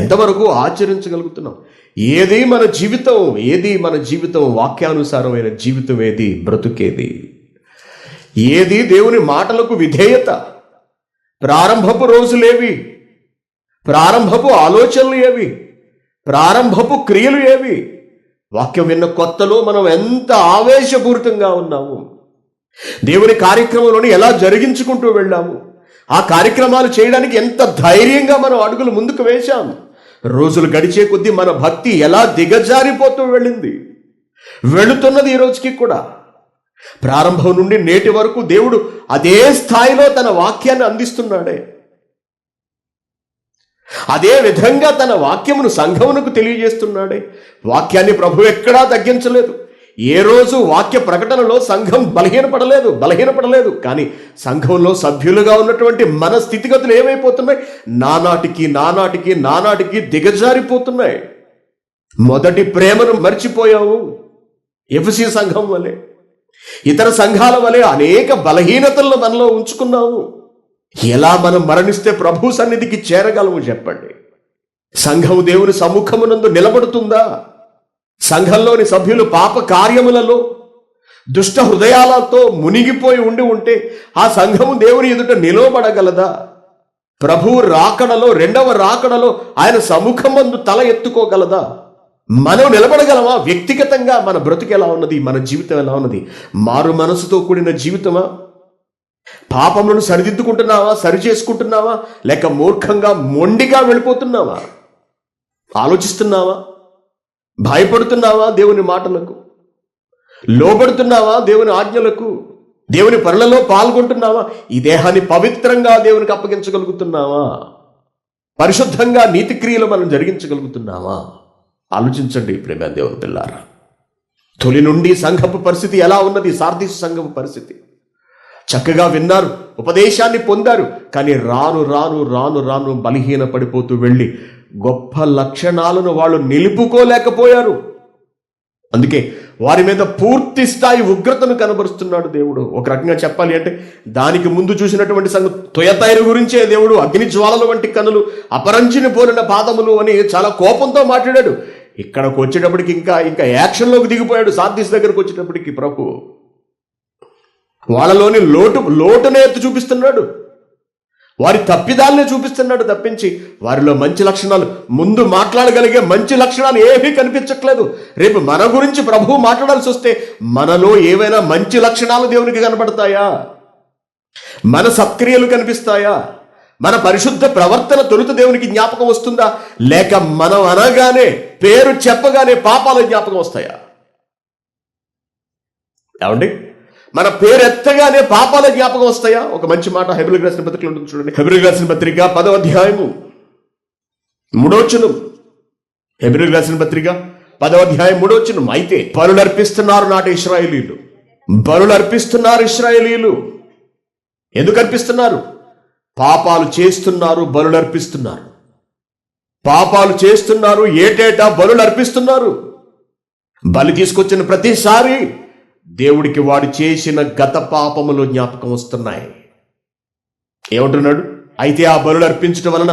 ఎంతవరకు ఆచరించగలుగుతున్నాం? ఏది మన జీవితం? ఏది మన జీవితం? వాక్యానుసారమైన జీవితం ఏది? బ్రతుకేది ఏది? దేవుని మాటలకు విధేయత. ప్రారంభపు రోజులేవి? ప్రారంభపు ఆలోచనలు ఏవి? ప్రారంభపు క్రియలు ఏవి? వాక్యం విన్న కొత్తలో మనం ఎంత ఆవేశపూరితంగా ఉన్నాము, దేవుని కార్యక్రమంలోని ఎలా జరిగించుకుంటూ వెళ్ళాము, ఆ కార్యక్రమాలు చేయడానికి ఎంత ధైర్యంగా మనం అడుగులు ముందుకు వేశాము. రోజులు గడిచే కొద్దీ మన భక్తి ఎలా దిగజారిపోతూ వెళ్ళింది, వెళుతున్నది ఈ రోజుకి కూడా. ప్రారంభం నుండి నేటి వరకు దేవుడు అదే స్థాయిలో తన వాక్యాన్ని అందిస్తున్నాడే. అదే విధంగా తన వాక్యమును సంఘమునకు తెలియజేస్తున్నాడే. వాక్యాన్ని ప్రభు ఎక్కడా తగ్గించలేదు. ఏ రోజు వాక్య ప్రకటనలో సంఘం బలహీనపడలేదు. కానీ సంఘంలో సభ్యులుగా ఉన్నటువంటి మన స్థితిగతులు ఏమైపోతున్నాయి? నానాటికి దిగజారిపోతున్నాయి. మొదటి ప్రేమను మర్చిపోయావు. ఎఫెసీ సంఘం వలె, ఇతర సంఘాల వలె అనేక బలహీనతలను మనలో ఉంచుకున్నాము. ఎలా మనం మరణిస్తే ప్రభు సన్నిధికి చేరగలము చెప్పండి? సంఘము దేవుని సముఖమునందు నిలబడుతుందా? సంఘంలోని సభ్యులు పాప కార్యములలో దుష్ట హృదయాలతో మునిగిపోయి ఉంటే ఆ సంఘము దేవుని ఎదుట నిలవబడగలదా? ప్రభువు రాకడలో, రెండవ రాకడలో ఆయన సముఖమందు తల ఎత్తుకోగలదా? మనం నిలబడగలమా? వ్యక్తిగతంగా మన బ్రతుకు ఎలా ఉన్నది? మన జీవితం ఎలా ఉన్నది? మారు మనసుతో కూడిన జీవితమా? పాపములను సరిదిద్దుకుంటున్నావా? సరి చేసుకుంటున్నావా? లేక మూర్ఖంగా మొండిగా వెళ్ళిపోతున్నావా? ఆలోచిస్తున్నావా? భయపడుతున్నావా? దేవుని మాటలకు లోబడుతున్నావా? దేవుని ఆజ్ఞలకు, దేవుని పనులలో పాల్గొంటున్నావా? ఈ దేహాన్ని పవిత్రంగా దేవునికి అప్పగించగలుగుతున్నావా? పరిశుద్ధంగా నీతి క్రియలు మనం జరిగించగలుగుతున్నావా? ఆలోచించండి ప్రేమ దేవుని పిల్లారా. తొలి నుండి సంఘపు పరిస్థితి ఎలా ఉన్నది? సార్దీసు సంఘపు పరిస్థితి. చక్కగా విన్నారు, ఉపదేశాన్ని పొందారు, కానీ రాను బలహీన పడిపోతూ వెళ్ళి గొప్ప లక్షణాలను వాళ్ళు నిలుపుకోలేకపోయారు. అందుకే వారి మీద పూర్తి స్థాయి ఉగ్రతను కనబరుస్తున్నాడు దేవుడు. ఒక రకంగా చెప్పాలి అంటే, దానికి ముందు చూసినటువంటి సంఘం తొయతైరు గురించే దేవుడు అగ్ని జ్వాలల వంటి కన్నులు, అపరంచిని పోలిన పాదములు అని చాలా కోపంతో మాట్లాడాడు. ఇక్కడికి వచ్చేటప్పటికి ఇంకా యాక్షన్లోకి దిగిపోయాడు. సార్దీసు దగ్గరకు వచ్చేటప్పటికి ప్రభు వాళ్ళలోని లోటునే ఎత్తి చూపిస్తున్నాడు. వారి తప్పిదాలనే చూపిస్తున్నాడు తప్పించి వారిలో మంచి లక్షణాలు, ముందు మాట్లాడగలిగే మంచి లక్షణాలు ఏమీ కనిపించట్లేదు. రేపు మన గురించి ప్రభువు మాట్లాడాల్సి వస్తే మనలో ఏవైనా మంచి లక్షణాలు దేవునికి కనబడతాయా? మన సత్క్రియలు కనిపిస్తాయా? మన పరిశుద్ధ ప్రవర్తన తొలుత దేవునికి జ్ఞాపకం వస్తుందా? లేక మనం అనగానే, పేరు చెప్పగానే పాపాల జ్ఞాపకం వస్తాయా? ఏమండి, మన పేరు ఎత్తగానే పాపాల జ్ఞాపకం వస్తాయా? ఒక మంచి మాట హెబ్రీయులకు రాసిన పత్రికలో ఉంటుంది చూడండి. హెబ్రీయులకు రాసిన పత్రిక 10వ అధ్యాయము 3వ వచనం. హెబ్రీయులకు రాసిన పత్రిక 10వ అధ్యాయం 3వ వచనం. అయితే బలులు అర్పిస్తున్నారు ఇశ్రాయేలీయులు. ఎందుకు అర్పిస్తున్నారు? పాపాలు చేస్తున్నారు, బలులు అర్పిస్తున్నారు. ఏటేటా బలులు అర్పిస్తున్నారు. బలి తీసుకొచ్చిన ప్రతిసారి దేవుడికి వాడు చేసిన గత పాపములు జ్ఞాపకం వస్తున్నాయి. ఏమంటున్నాడు? అయితే ఆ బలులు అర్పించడం వలన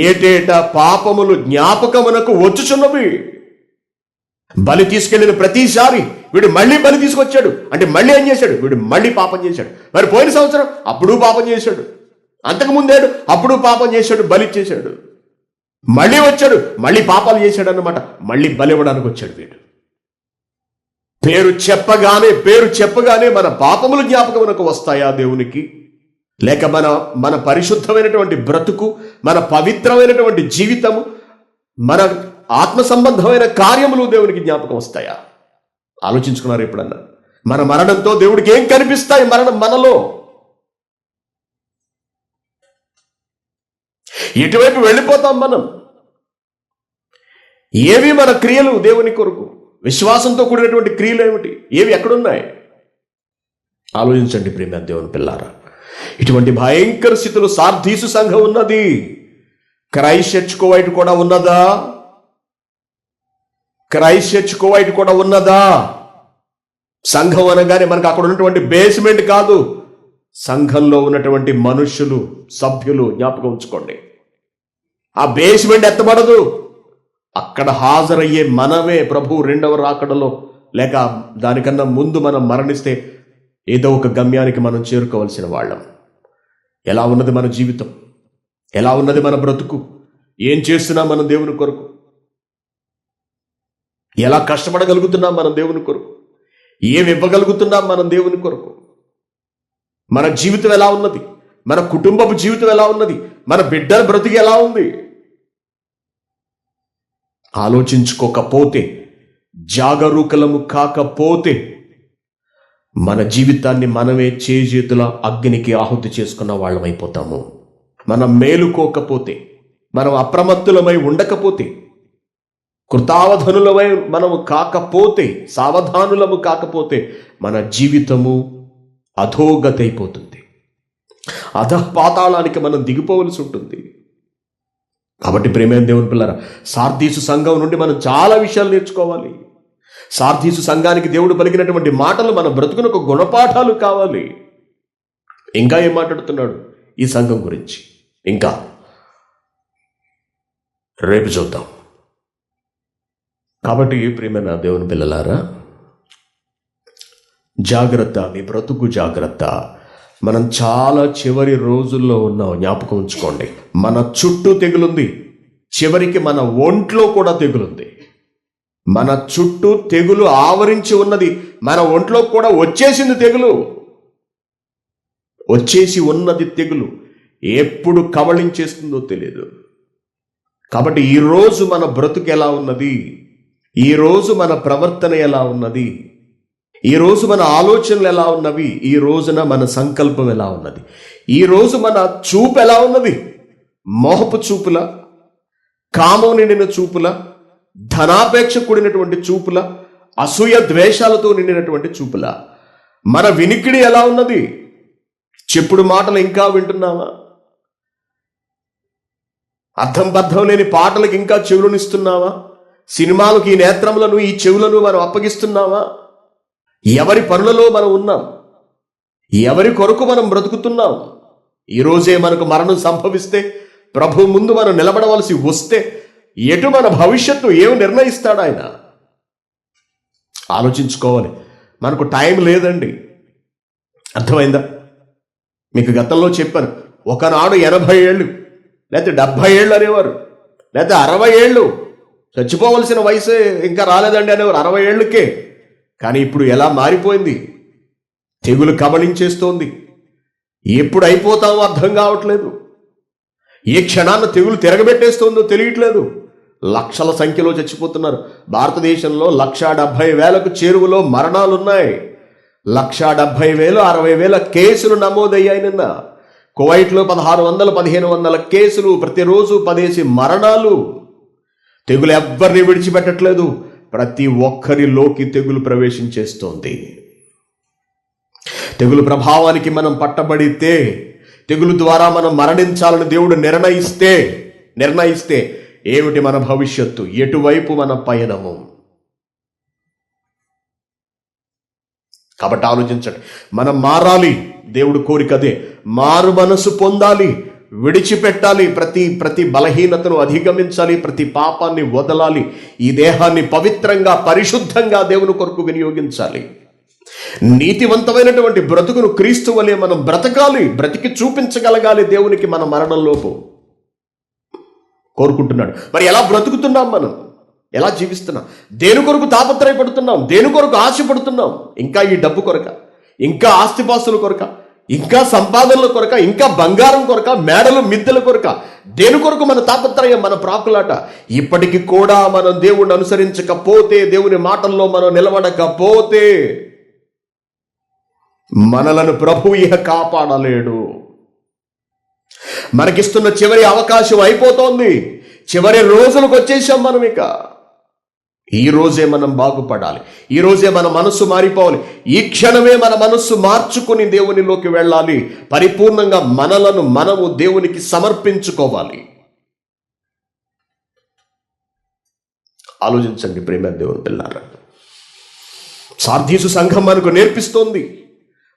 ఏటేటా పాపములు జ్ఞాపకమునకు వచ్చుచున్నవి. బలి తీసుకెళ్లిన ప్రతిసారి వీడు మళ్ళీ బలి తీసుకొచ్చాడు అంటే మళ్ళీ ఏం చేశాడు? వీడు మళ్ళీ పాపం చేశాడు. మరి పోయిన సంవత్సరం అప్పుడు పాపం చేశాడు, అంతకు ముందేడు అప్పుడు పాపం చేశాడు, బలి చేశాడు. మళ్ళీ వచ్చాడు, మళ్ళీ పాపాలు చేశాడు అన్నమాట. మళ్ళీ బలివ్వడానికి వచ్చాడు వీడు. పేరు చెప్పగానే మన పాపములు జ్ఞాపకమునకు వస్తాయా దేవునికి? లేక మన పరిశుద్ధమైనటువంటి బ్రతుకు, మన పవిత్రమైనటువంటి జీవితము, మన ఆత్మ సంబంధమైన కార్యములు దేవునికి జ్ఞాపకం వస్తాయా? ఆలోచించుకున్నారు ఎప్పుడన్నా? మన మరణంతో దేవుడికి ఏం కనిపిస్తాయి? మరణం మనలో ఎటువైపు వెళ్ళిపోతాం మనం? ఏవి మన క్రియలు దేవుని కొరకు? విశ్వాసంతో కూడినటువంటి క్రియలు ఏమిటి? ఏవి ఎక్కడున్నాయి? ఆలోచించండి ప్రియమైన దేవుని పిల్లారా. ఇటువంటి భయంకర స్థితిలో సార్దీసు సంఘం ఉన్నది. క్రైస్ట్ చర్చ్ కువైట్ కూడా ఉన్నదా? క్రైస్ట్ చర్చ్ కువైట్ కూడా ఉన్నదా? సంఘం అనగానే మనకు అక్కడ ఉన్నటువంటి బేస్మెంట్ కాదు, సంఘంలో ఉన్నటువంటి మనుషులు, సభ్యులు. జ్ఞాపకం ఉంచుకోండి, ఆ బేస్మెంట్ ఎత్తబడదు. అక్కడ హాజరయ్యే మనమే ప్రభు రెండవ రాకడలో, లేక దానికన్నా ముందు మనం మరణిస్తే ఏదో ఒక గమ్యానికి మనం చేరుకోవాల్సిన వాళ్ళం. ఎలా ఉన్నది మన జీవితం? ఎలా ఉన్నది మన బ్రతుకు? ఏం చేస్తున్నాం మనం దేవుని కొరకు? ఎలా కష్టపడగలుగుతున్నాం మనం దేవుని కొరకు? ఏమి ఇవ్వగలుగుతున్నాం మనం దేవుని కొరకు? మన జీవితం ఎలా ఉన్నది? మన కుటుంబపు జీవితం ఎలా ఉన్నది? మన బిడ్డల బ్రతికి ఎలా ఉంది? ఆలోచించుకోకపోతే, జాగరూకలము కాకపోతే మన జీవితాన్ని మనమే చేజేతుల అగ్నికి ఆహుతి చేసుకున్న వాళ్ళం అయిపోతాము. మనం మేలుకోకపోతే, మనం అప్రమత్తులమై ఉండకపోతే, కృతావధానులమై మనము కాకపోతే, సావధానులము కాకపోతే మన జీవితము అధోగతి అయిపోతుంది. అధపాతాళానికి మనం దిగిపోవలసి ఉంటుంది. కాబట్టి ప్రేమైన దేవుని పిల్లరా, సార్దీసు సంఘం నుండి మనం చాలా విషయాలు నేర్చుకోవాలి. సార్దీసు సంఘానికి దేవుడు పలికినటువంటి మాటలు మన బ్రతుకునకు గుణపాఠాలు కావాలి. ఇంకా ఏం మాట్లాడుతున్నాడు ఈ సంఘం గురించి? ఇంకా రేపు చూద్దాం. కాబట్టి ప్రియమైన దేవుని పిల్లలారా, జాగ్రత్త, మీ బ్రతుకు జాగ్రత్త. మనం చాలా చివరి రోజుల్లో ఉన్నాం. జ్ఞాపకం ఉంచుకోండి, మన చుట్టూ తెగులుంది, చివరికి మన ఒంట్లో కూడా తెగులుంది. మన చుట్టూ తెగులు ఆవరించి ఉన్నది, మన ఒంట్లో కూడా వచ్చేసింది తెగులు. వచ్చేసి ఉన్నది తెగులు, ఎప్పుడు కబళించేస్తుందో తెలియదు. కాబట్టి ఈరోజు మన బ్రతుకు ఎలా ఉన్నది? ఈరోజు మన ప్రవర్తన ఎలా ఉన్నది? ఈరోజు మన ఆలోచనలు ఎలా ఉన్నవి? ఈ రోజున మన సంకల్పం ఎలా ఉన్నది? ఈరోజు మన చూపు ఎలా ఉన్నది? మోహపు చూపుల, కామం నిండిన చూపుల, ధనాపేక్ష కూడినటువంటి చూపుల, అసూయ ద్వేషాలతో నిండినటువంటి చూపుల? మన వినికిడి ఎలా ఉన్నది? చెప్పుడు మాటలు ఇంకా వింటున్నావా? అర్థం బద్ధం లేని పాటలకు ఇంకా చెవులనిస్తున్నావా? సినిమాలకు ఈ నేత్రములను, ఈ చెవులను మనం అప్పగిస్తున్నావా? ఎవరి పనులలో మనం ఉన్నాం? ఎవరి కొరకు మనం బ్రతుకుతున్నాం? ఈరోజే మనకు మరణం సంభవిస్తే, ప్రభు ముందు మనం నిలబడవలసి వస్తే, ఎటు మన భవిష్యత్తు ఏమి నిర్ణయిస్తాడు ఆయన? ఆలోచించుకోవాలి. మనకు టైం లేదండి. అర్థమైందా? మీకు గతంలో చెప్పాను, ఒకనాడు 80 ఏళ్ళు లేకపోతే 70 ఏళ్ళు అనేవారు, లేకపోతే 60 ఏళ్ళు, చచ్చిపోవలసిన వయసే ఇంకా రాలేదండి అనేవారు 60 ఏళ్ళకే. కానీ ఇప్పుడు ఎలా మారిపోయింది? తెగులు కబళించేస్తోంది. ఎప్పుడు అయిపోతామో అర్థం కావట్లేదు. ఏ క్షణాన్ని తెగులు తిరగబెట్టేస్తోందో తెలియట్లేదు. లక్షల సంఖ్యలో చచ్చిపోతున్నారు. భారతదేశంలో 1,70,000కు చేరువలో మరణాలున్నాయి. 1,70,000, 60,000 కేసులు నమోదయ్యాయి. నిన్న కువైట్లో 1600, 1500 కేసులు, ప్రతిరోజు 10 మరణాలు. తెగులు ఎవ్వరిని విడిచిపెట్టట్లేదు. ప్రతి ఒక్కరిలోకి తెగులు ప్రవేశించేస్తోంది. తెగులు ప్రభావానికి మనం పట్టబడితే, తెగులు ద్వారా మనం మరణించాలని దేవుడు నిర్ణయిస్తే ఏమిటి మన భవిష్యత్తు? ఎటువైపు మన పయనము? కాబట్టి ఆలోచించండి. మనం మారాలి. దేవుడు కోరిక అదే. మారు మనసు పొందాలి, విడిచిపెట్టాలి, ప్రతి బలహీనతను అధిగమించాలి, ప్రతి పాపాన్ని వదలాలి, ఈ దేహాన్ని పవిత్రంగా, పరిశుద్ధంగా దేవుని కొరకు వినియోగించాలి. నీతివంతమైనటువంటి బ్రతుకును క్రీస్తు వలె మనం బ్రతకాలి, బ్రతికి చూపించగలగాలి దేవునికి మన మరణంలోపు. కోరుకుంటున్నాడు. మరి ఎలా బ్రతుకుతున్నాం మనం? ఎలా జీవిస్తున్నాం? దేని కొరకు తాపత్రయపడుతున్నాం? దేని కొరకు ఆశపడుతున్నాం? ఇంకా ఈ డబ్బు కొరక, ఇంకా ఆస్తిపాస్తుల కొరక, ఇంకా సంపాదనల కొరక, ఇంకా బంగారం కొరక, మేడలు మిద్దెల కొరక? దేని కొరకు మన తాపత్రయం, మన ప్రాకులాట? ఇప్పటికి కూడా మనం దేవుణ్ణి అనుసరించకపోతే, దేవుని మాటల్లో మనం నిలబడకపోతే మనలను ప్రభు ఇహ కాపాడలేడు. మనకిస్తున్న చివరి అవకాశం అయిపోతోంది. చివరి రోజులకు వచ్చేసాం మనం. ఇక ఈ రోజే మనం బాగుపడాలి. ఈ రోజే మన మనస్సు మారిపోవాలి. ఈ క్షణమే మన మనస్సు మార్చుకుని దేవునిలోకి వెళ్ళాలి. పరిపూర్ణంగా మనలను మనము దేవునికి సమర్పించుకోవాలి. ఆలోచించండి ప్రేమ దేవుని పిల్లారా. సార్దీసు సంఘం మనకు నేర్పిస్తోంది,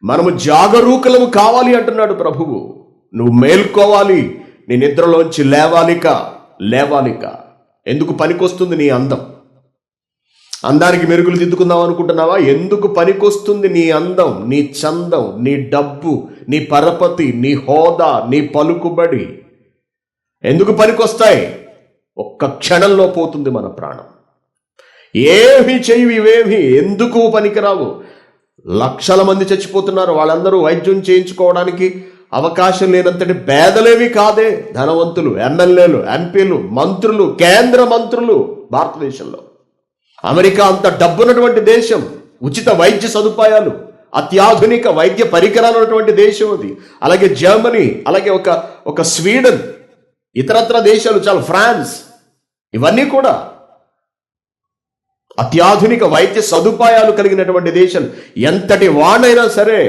మనము జాగరూకులము కావాలి అంటున్నాడు ప్రభువు. నువ్వు మేల్కోవాలి, నీ నిద్రలోంచి లేవాలిక. ఎందుకు పనికొస్తుంది నీ అందం? అందానికి మెరుగులు దిద్దుకుందాం అనుకుంటున్నావా? ఎందుకు పనికొస్తుంది నీ అందం, నీ చందం, నీ డబ్బు, నీ పరపతి, నీ హోదా, నీ పలుకుబడి? ఎందుకు పనికొస్తాయి? ఒక్క క్షణంలో పోతుంది మన ప్రాణం. ఏమి చెయ్యి, ఇవేమి ఎందుకు పనికిరావు. లక్షల మంది చచ్చిపోతున్నారు. వాళ్ళందరూ వైద్యం చేయించుకోవడానికి అవకాశం లేనంతటి పేదలేవి కాదే. ధనవంతులు, ఎమ్మెల్యేలు, ఎంపీలు, మంత్రులు, కేంద్ర మంత్రులు. భారతదేశంలో, అమెరికా అంత డబ్బున్నటువంటి దేశం, ఉచిత వైద్య సదుపాయాలు, అత్యాధునిక వైద్య పరికరాలు ఉన్నటువంటి దేశం అది. అలాగే జర్మనీ, అలాగే ఒక స్వీడన్, ఇతరత్ర దేశాలు, చాలా ఫ్రాన్స్, ఇవన్నీ కూడా అత్యాధునిక వైద్య సదుపాయాలు కలిగినటువంటి దేశం. ఎంతటి వాడైనా సరే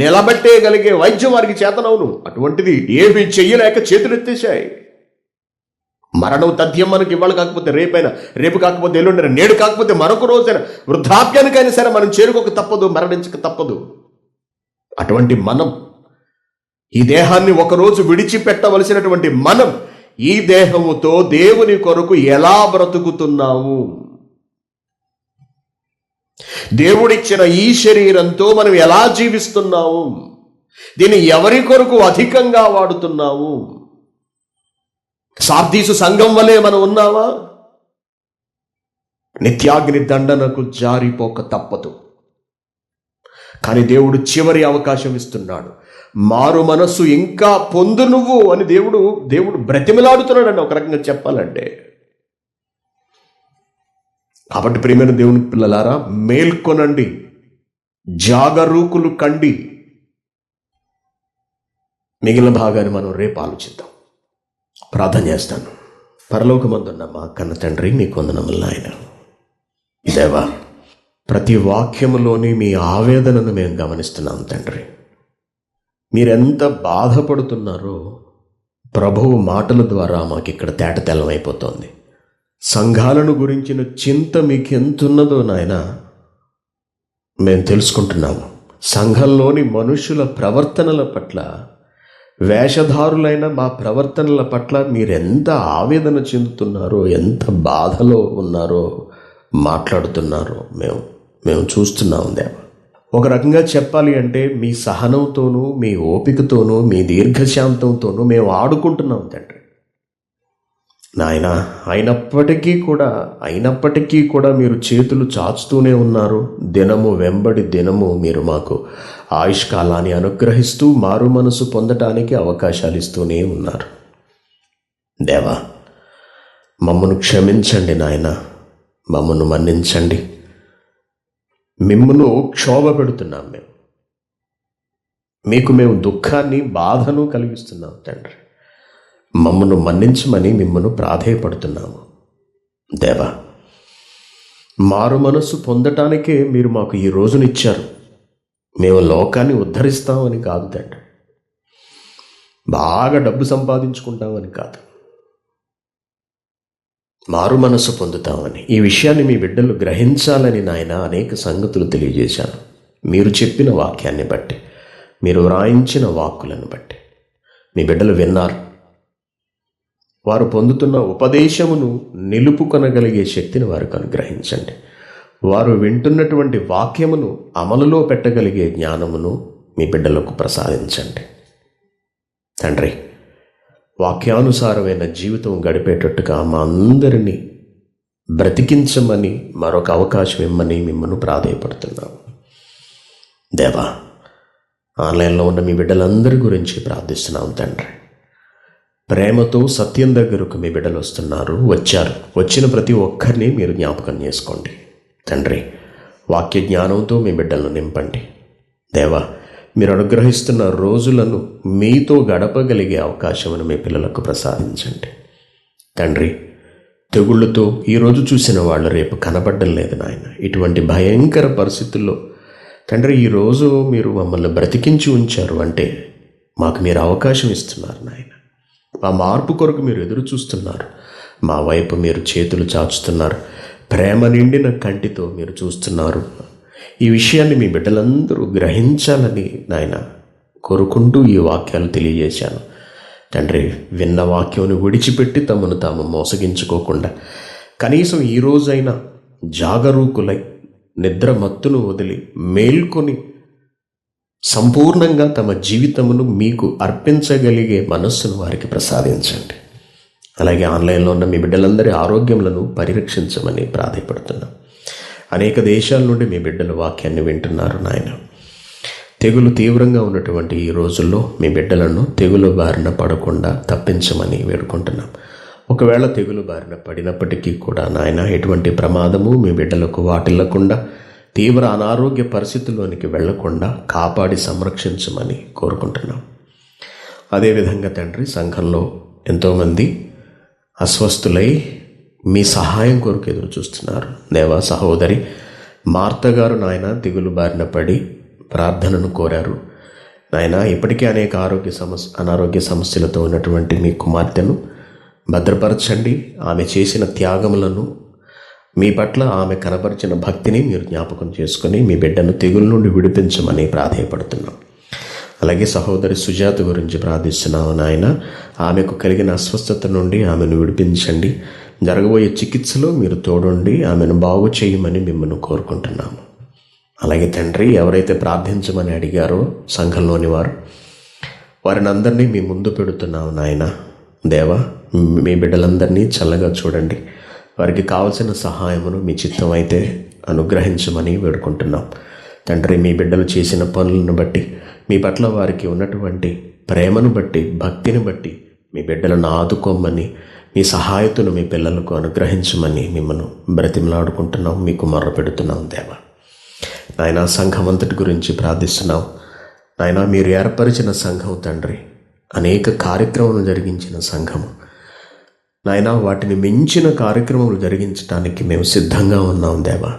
నిలబెట్టేయగలిగే వైద్యం వారికి చేతనవును. అటువంటిది ఏమీ చెయ్యలేక చేతులెత్తేశాయి. మరణం తథ్యం మనకి ఇవాళ కాకపోతే రేపైనా, రేపు కాకపోతే ఎల్లుండైనా, నేడు కాకపోతే మరొక రోజైనా, వృద్ధాప్యానికైనా సరే మనం చేరుకోక తప్పదు, మరణించక తప్పదు. అటువంటి మనం, ఈ దేహాన్ని ఒకరోజు విడిచిపెట్టవలసినటువంటి మనం, ఈ దేహముతో దేవుని కొరకు ఎలా బ్రతుకుతున్నాము? దేవుడిచ్చిన ఈ శరీరంతో మనం ఎలా జీవిస్తున్నాము? దీన్ని ఎవరి కొరకు అధికంగా వాడుతున్నాము? సార్దీసు సంఘం వలె మనం ఉన్నావా? నిత్యాగ్ని దండనకు జారిపోక తప్పదు. కానీ దేవుడు చివరి అవకాశం ఇస్తున్నాడు. మారు మనస్సు ఇంకా పొందు నువ్వు అని దేవుడు బ్రతిమలాడుతున్నాడండి, ఒక రకంగా చెప్పాలంటే. కాబట్టి ప్రియమైన దేవుని పిల్లలారా, మేల్కొనండి, జాగరూకులు కండి. మిగిలిన భాగాన్ని మనం రేపు ఆలోచిద్దాం. ప్రార్థన చేస్తాను. పరలోకమందున్న మా కన్న తండ్రి, నీకు వందనములు నాయన. దేవా, ప్రతి వాక్యములోని మీ ఆవేదనను మేము గమనిస్తున్నాం తండ్రి. మీరెంత బాధపడుతున్నారో ప్రభువు మాటల ద్వారా మాకు ఇక్కడ తేటతెల్లమైపోతోంది. సంఘాలను గురించిన చింత మీకు ఎంతున్నదో నాయన మేము తెలుసుకుంటున్నాము. సంఘంలోని మనుషుల ప్రవర్తనల పట్ల, వేషధారులైన మా ప్రవర్తనల పట్ల మీరెంత ఆవేదన చెందుతున్నారో, ఎంత బాధలో ఉన్నారో, మాట్లాడుతున్నారో మేము చూస్తున్నాం దేవా. ఒక రకంగా చెప్పాలి అంటే మీ సహనంతోనూ, మీ ఓపికతోనూ, మీ దీర్ఘశాంతంతోనూ మేము ఆడుకుంటున్నాం తండ్రి నాయన. అయినప్పటికీ కూడా మీరు చేతులు చాచుతూనే ఉన్నారు. దినము వెంబడి దినము మీరు మాకు ఆయుష్కాలాన్ని అనుగ్రహిస్తూ మారు మనసు పొందటానికి అవకాశాలు ఇస్తూనే ఉన్నారు. దేవా, మమ్మను క్షమించండి నాయన, మమ్మను మన్నించండి. మిమ్మును క్షోభ పెడుతున్నాం మీకు మేము దుఃఖాన్ని, బాధను కలిగిస్తున్నాం తండ్రి. మమ్మను మన్నించమని మిమ్మను ప్రాధేయపడుతున్నాము దేవా. మారు మనస్సు పొందటానికే మీరు మాకు ఈ రోజునిచ్చారు. మేము లోకాన్ని ఉద్ధరిస్తామని కాదు తండ్రి, బాగా డబ్బు సంపాదించుకుంటామని కాదు, మారు మనస్సు పొందుతామని. ఈ విషయాన్ని మీ బిడ్డలు గ్రహించాలని నాయన అనేక సంగతులు తెలియజేశాను. మీరు చెప్పిన వాక్యాన్ని బట్టి, మీరు వ్రాయించిన వాక్కులను బట్టి మీ బిడ్డలు విన్నారు. వారు పొందుతున్న ఉపదేశమును నిలుపుకొనగలిగే శక్తిని వారికి అనుగ్రహించండి. వారు వింటున్నటువంటి వాక్యమును అమలులో పెట్టగలిగే జ్ఞానమును మీ బిడ్డలకు ప్రసాదించండి తండ్రి. వాక్యానుసారమైన జీవితం గడిపేటట్టుగా మా అందరినీ బ్రతికించమని మరొక అవకాశం ఇమ్మని మిమ్మల్ని ప్రాధేయపడుతున్నాము. దేవా, ఆన్లైన్లో ఉన్న మీ బిడ్డలందరి గురించి ప్రార్థిస్తున్నాం తండ్రి. ప్రేమతో సత్యం దగ్గరకు మీ బిడ్డలు వచ్చారు. వచ్చిన ప్రతి ఒక్కరిని మీరు జ్ఞాపకం చేసుకోండి తండ్రి. వాక్య జ్ఞానంతో మీ బిడ్డలను నింపండి దేవా. మీరు అనుగ్రహిస్తున్న రోజులను మీతో గడపగలిగే అవకాశమును మీ పిల్లలకు ప్రసాదించండి తండ్రి. తెగుళ్ళతో ఈరోజు చూసిన వాళ్ళు రేపు కనబడడం లేదు నాయన. ఇటువంటి భయంకర పరిస్థితుల్లో తండ్రి ఈరోజు మీరు మమ్మల్ని బ్రతికించి ఉంచారు అంటే మాకు మీరు అవకాశం ఇస్తున్నారు నాయన. మా మార్పు కొరకు మీరు ఎదురు చూస్తున్నారు. మా వైపు మీరు చేతులు చాచుతున్నారు. ప్రేమ నిండిన కంటితో మీరు చూస్తున్నారు. ఈ విషయాన్ని మీ బిడ్డలందరూ గ్రహించాలని నాయన కోరుకుంటూ ఈ వాక్యాలు తెలియజేశాను తండ్రి. విన్న వాక్యం విడిచిపెట్టి తమను తాము మోసగించుకోకుండా కనీసం ఈ రోజైనా జాగరూకులై నిద్ర మత్తును వదిలి మేల్కొని సంపూర్ణంగా తమ జీవితమును మీకు అర్పించగలిగే మనస్సును వారికి ప్రసాదించండి. అలాగే ఆన్లైన్లో ఉన్న మీ బిడ్డలందరి ఆరోగ్యములను పరిరక్షించమని ప్రాధాయపడుతున్నాం. అనేక దేశాల నుండి మీ బిడ్డలు వాక్యాన్ని వింటున్నారు నాయన. తెగులు తీవ్రంగా ఉన్నటువంటి ఈ రోజుల్లో మీ బిడ్డలను తెగులు బారిన పడకుండా తప్పించమని వేడుకుంటున్నాం. ఒకవేళ తెగులు బారిన పడినప్పటికీ కూడా నాయన ఎటువంటి ప్రమాదము మీ బిడ్డలకు వాటిల్లకుండా తీవ్ర అనారోగ్య పరిస్థితుల్లోనికి వెళ్లకుండా కాపాడి సంరక్షించమని కోరుకుంటున్నాం. అదేవిధంగా తండ్రి, సంఘంలో ఎంతోమంది అస్వస్థులై మీ సహాయం కొరకు ఎదురు చూస్తున్నారు దేవా. సహోదరి మార్త గారు నాయన తెగులు బారిన పడి ప్రార్థనను కోరారు నాయన. ఇప్పటికే అనేక అనారోగ్య సమస్యలతో ఉన్నటువంటి మీ కుమార్తెను భద్రపరచండి. ఆమె చేసిన త్యాగములను, మీ పట్ల ఆమె కనపరిచిన భక్తిని మీరు జ్ఞాపకం చేసుకొని మీ బిడ్డను తెగుల నుండి విడిపించమని ప్రాధేయపడుతున్నాం. అలాగే సహోదరి సుజాత గురించి ప్రార్థిస్తున్నాము నాయన. ఆమెకు కలిగిన అస్వస్థత నుండి ఆమెను విడిపించండి. జరగబోయే చికిత్సలో మీరు తోడుండి ఆమెను బాగు చేయమని మిమ్మల్ని కోరుకుంటున్నాము. అలాగే తండ్రి, ఎవరైతే ప్రార్థించమని అడిగారో సంఘంలోని వారిని అందరినీ మీ ముందు పెడుతున్నాము నాయన. దేవా, మీ బిడ్డలందరినీ చల్లగా చూడండి. వారికి కావలసిన సహాయమును మీ చిత్తం అయితే అనుగ్రహించమని వేడుకుంటున్నాం తండ్రి. మీ బిడ్డలు చేసిన పనులను బట్టి, మీ పట్ల వారికి ఉన్నటువంటి ప్రేమను బట్టి, భక్తిని బట్టి మీ బిడ్డలను ఆదుకోమని, మీ సహాయతను మీ పిల్లలకు అనుగ్రహించమని మిమ్మల్ని బ్రతిమలాడుకుంటున్నాం, మీకు మొర్ర పెడుతున్నాం దేవా. నాయన, సంఘం అంతటి గురించి ప్రార్థిస్తున్నాం నాయన. మీరు ఏర్పరిచిన సంఘం తండ్రి, అనేక కార్యక్రమాలు జరిగించిన సంఘము నాయన. వాటిని మించిన కార్యక్రమాలు జరిగించడానికి మేము సిద్ధంగా ఉన్నాం దేవా.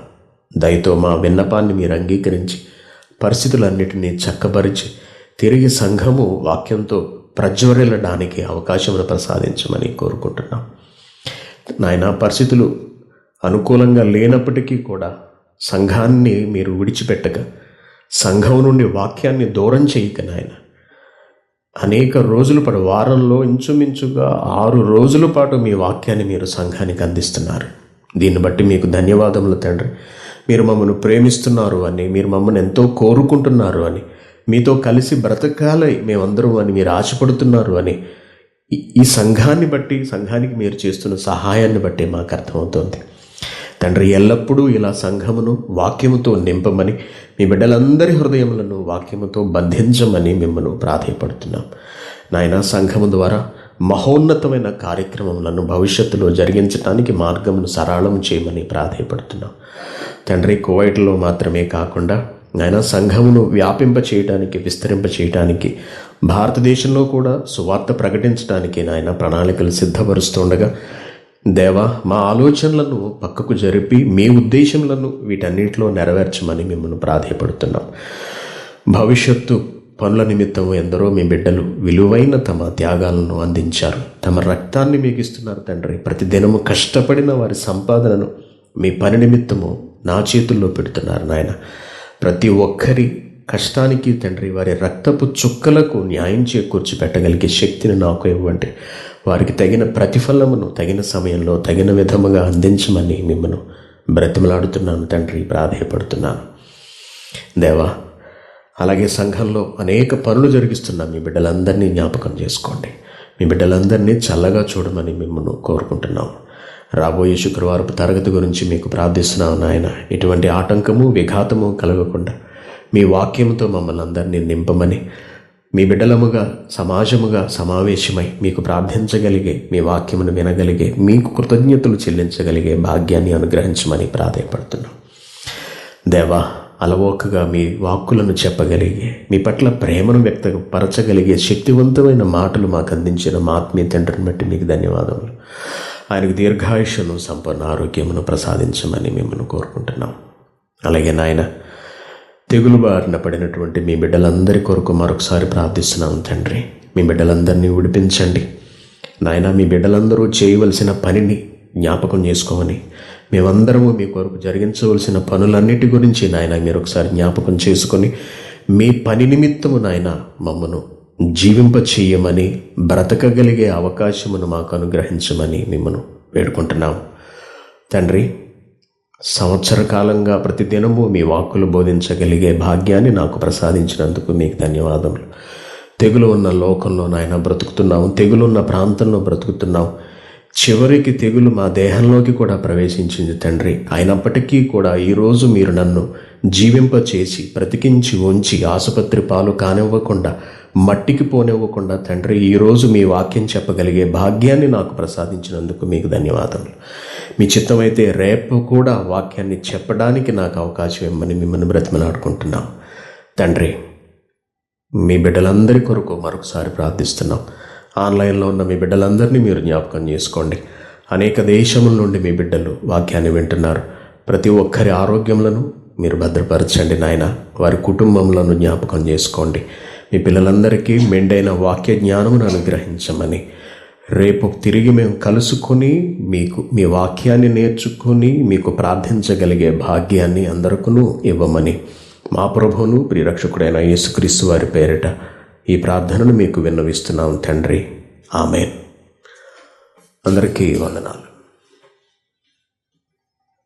దయతో మా విన్నపాన్ని మీరు అంగీకరించి పరిస్థితులన్నిటినీ చక్కబరిచి తిరిగి సంఘము వాక్యంతో ప్రజ్వరిల్లడానికి అవకాశమును ప్రసాదించమని కోరుకుంటున్నాం నాయన. పరిస్థితులు అనుకూలంగా లేనప్పటికీ కూడా సంఘాన్ని మీరు విడిచిపెట్టక, సంఘం నుండి వాక్యాన్ని దూరం చేయక నాయన, అనేక రోజుల పాటు, వారంలో ఇంచుమించుగా 6 రోజుల పాటు మీ వాక్యాన్ని మీరు సంఘానికి అందిస్తున్నారు. దీన్ని బట్టి మీకు ధన్యవాదములు తండ్రి. మీరు మమ్మల్ని ప్రేమిస్తున్నారు అని, మీరు మమ్మల్ని ఎంతో కోరుకుంటున్నారు అని, మీతో కలిసి బ్రతకాలి మేమందరం అని మీరు ఆశపడుతున్నారు అని ఈ సంఘాన్ని బట్టి, సంఘానికి మీరు చేస్తున్న సహాయాన్ని బట్టి మాకు అర్థమవుతోంది తండ్రి. ఎల్లప్పుడూ ఇలా సంఘమును వాక్యముతో నింపమని, మీ బిడ్డలందరి హృదయములను వాక్యముతో బంధించమని మిమ్మల్ని ప్రాధేయపడుతున్నాం నాయన. సంఘము ద్వారా మహోన్నతమైన కార్యక్రమములను భవిష్యత్తులో జరిగించడానికి మార్గమును సరళం చేయమని ప్రాధేయపడుతున్నాం తండ్రి. కువైట్లో మాత్రమే కాకుండా నాయన, సంఘమును వ్యాపింప చేయడానికి, విస్తరింప చేయడానికి, భారతదేశంలో కూడా సువార్త ప్రకటించడానికి నాయన ప్రణాళికలు సిద్ధపరుస్తుండగా దేవా, మా ఆలోచనలను పక్కకు జరిపి మీ ఉద్దేశములను వీటన్నిటిలో నెరవేర్చమని మిమ్మల్ని ప్రాధేయపడుతున్నాం. భవిష్యత్తు పనుల నిమిత్తము ఎందరో మీ బిడ్డలు విలువైన తమ త్యాగాలను అందించారు, తమ రక్తాన్ని మీకు ఇస్తున్నారు తండ్రి. ప్రతిదినము కష్టపడిన వారి సంపాదనను మీ పని నిమిత్తము నా చేతుల్లో పెడుతున్నారు నాయన. ప్రతి ఒక్కరి కష్టానికి తండ్రి, వారి రక్తపు చుక్కలకు న్యాయం చేకూర్చి పెట్టగలిగే శక్తిని నాకు ఇవ్వండి. వారికి తగిన ప్రతిఫలమును తగిన సమయంలో తగిన విధముగా అందించమని మిమ్మల్ని బ్రతిమలాడుతున్నాను తండ్రి, ప్రాధేయపడుతున్నాను దేవా. అలాగే సంఘంలో అనేక పనులు జరిగిస్తున్న మీ బిడ్డలందరినీ జ్ఞాపకం చేసుకోండి. మీ బిడ్డలందరినీ చల్లగా చూడమని మిమ్మల్ని కోరుకుంటున్నాం. రాబోయే శుక్రవారపు తరగతి గురించి మీకు ప్రార్థిస్తున్నాం నాయన. ఎటువంటి ఆటంకము విఘాతము కలగకుండా మీ వాక్యంతో మమ్మల్ని అందరినీ నింపమని, మీ బిడ్డలముగా సమాజముగా సమావేశమై మీకు ప్రార్థించగలిగే, మీ వాక్యమును వినగలిగే, మీకు కృతజ్ఞతలు చెల్లించగలిగే భాగ్యాన్ని అనుగ్రహించమని ప్రాధేయపడుతున్నాం. దేవా, అలవోకగా మీ వాక్కులను చెప్పగలిగే, మీ పట్ల ప్రేమను వ్యక్తపరచగలిగే శక్తివంతమైన మాటలు మాకు అందించిన మా ఆత్మీయ తండ్రిని బట్టి మీకు ధన్యవాదములు. ఆయనకు దీర్ఘాయుష్ను, సంపూర్ణ ఆరోగ్యమును ప్రసాదించమని మిమ్మల్ని కోరుకుంటున్నాం. అలాగే నాయన, తెగులు బారిన పడినటువంటి మీ బిడ్డలందరి కొరకు మరొకసారి ప్రార్థిస్తున్నాం తండ్రి. మీ బిడ్డలందరినీ విడిపించండి నాయన. మీ బిడ్డలందరూ చేయవలసిన పనిని జ్ఞాపకం చేసుకోమని, మేమందరము మీ కొరకు జరిగించవలసిన పనులన్నిటి గురించి నాయన మీరు ఒకసారి జ్ఞాపకం చేసుకొని, మీ పని నిమిత్తము నాయన మమ్మను జీవింప చేయమని, బ్రతకగలిగే అవకాశమును మాకు అనుగ్రహించమని మిమ్మను వేడుకుంటున్నాం తండ్రి. సంవత్సర కాలంగా ప్రతిదినము మీ వాక్కులు బోధించగలిగే భాగ్యాన్ని నాకు ప్రసాదించినందుకు మీకు ధన్యవాదములు. తెగులు ఉన్న లోకంలో నాయన బ్రతుకుతున్నాం, తెగులున్న ప్రాంతంలో బ్రతుకుతున్నాం. చివరికి తెగులు మా దేహంలోకి కూడా ప్రవేశించింది తండ్రి. అయినప్పటికీ కూడా ఈరోజు మీరు నన్ను జీవింపచేసి బ్రతికించి ఉంచి ఆసుపత్రి పాలు కానివ్వకుండా, మట్టికి పోనివ్వకుండా తండ్రి ఈరోజు మీ వాక్యం చెప్పగలిగే భాగ్యాన్ని నాకు ప్రసాదించినందుకు మీకు ధన్యవాదములు. మీ చిత్తమైతే రేపు కూడా వాక్యాన్ని చెప్పడానికి నాకు అవకాశం ఇమ్మని మిమ్మల్ని బ్రతిమలాడుకుంటున్నాం తండ్రి. మీ బిడ్డలందరి కొరకు మరొకసారి ప్రార్థిస్తున్నాం. ఆన్లైన్లో ఉన్న మీ బిడ్డలందరినీ మీరు జ్ఞాపకం చేసుకోండి. అనేక దేశముల నుండి మీ బిడ్డలు వాక్యాన్ని వింటున్నారు. ప్రతి ఒక్కరి ఆరోగ్యములను మీరు భద్రపరచండి నాయన. వారి కుటుంబములను జ్ఞాపకం చేసుకోండి. మీ పిల్లలందరికీ మెండైన వాక్య జ్ఞానమును అనుగ్రహించమని, రేపు తిరిగి మేము కలుసుకొని మీకు మీ వాక్యాన్ని నేర్చుకొని మీకు ప్రార్థించగలిగే భాగ్యాన్ని అందరికీ ఇవ్వమని మా ప్రభువును ప్రియరక్షకుడైన యేసుక్రీస్తు వారి పేరిట ఈ ప్రార్థనను మీకు విన్నవిస్తున్నాం తండ్రి. ఆమేన్. అందరికీ వందనాలు.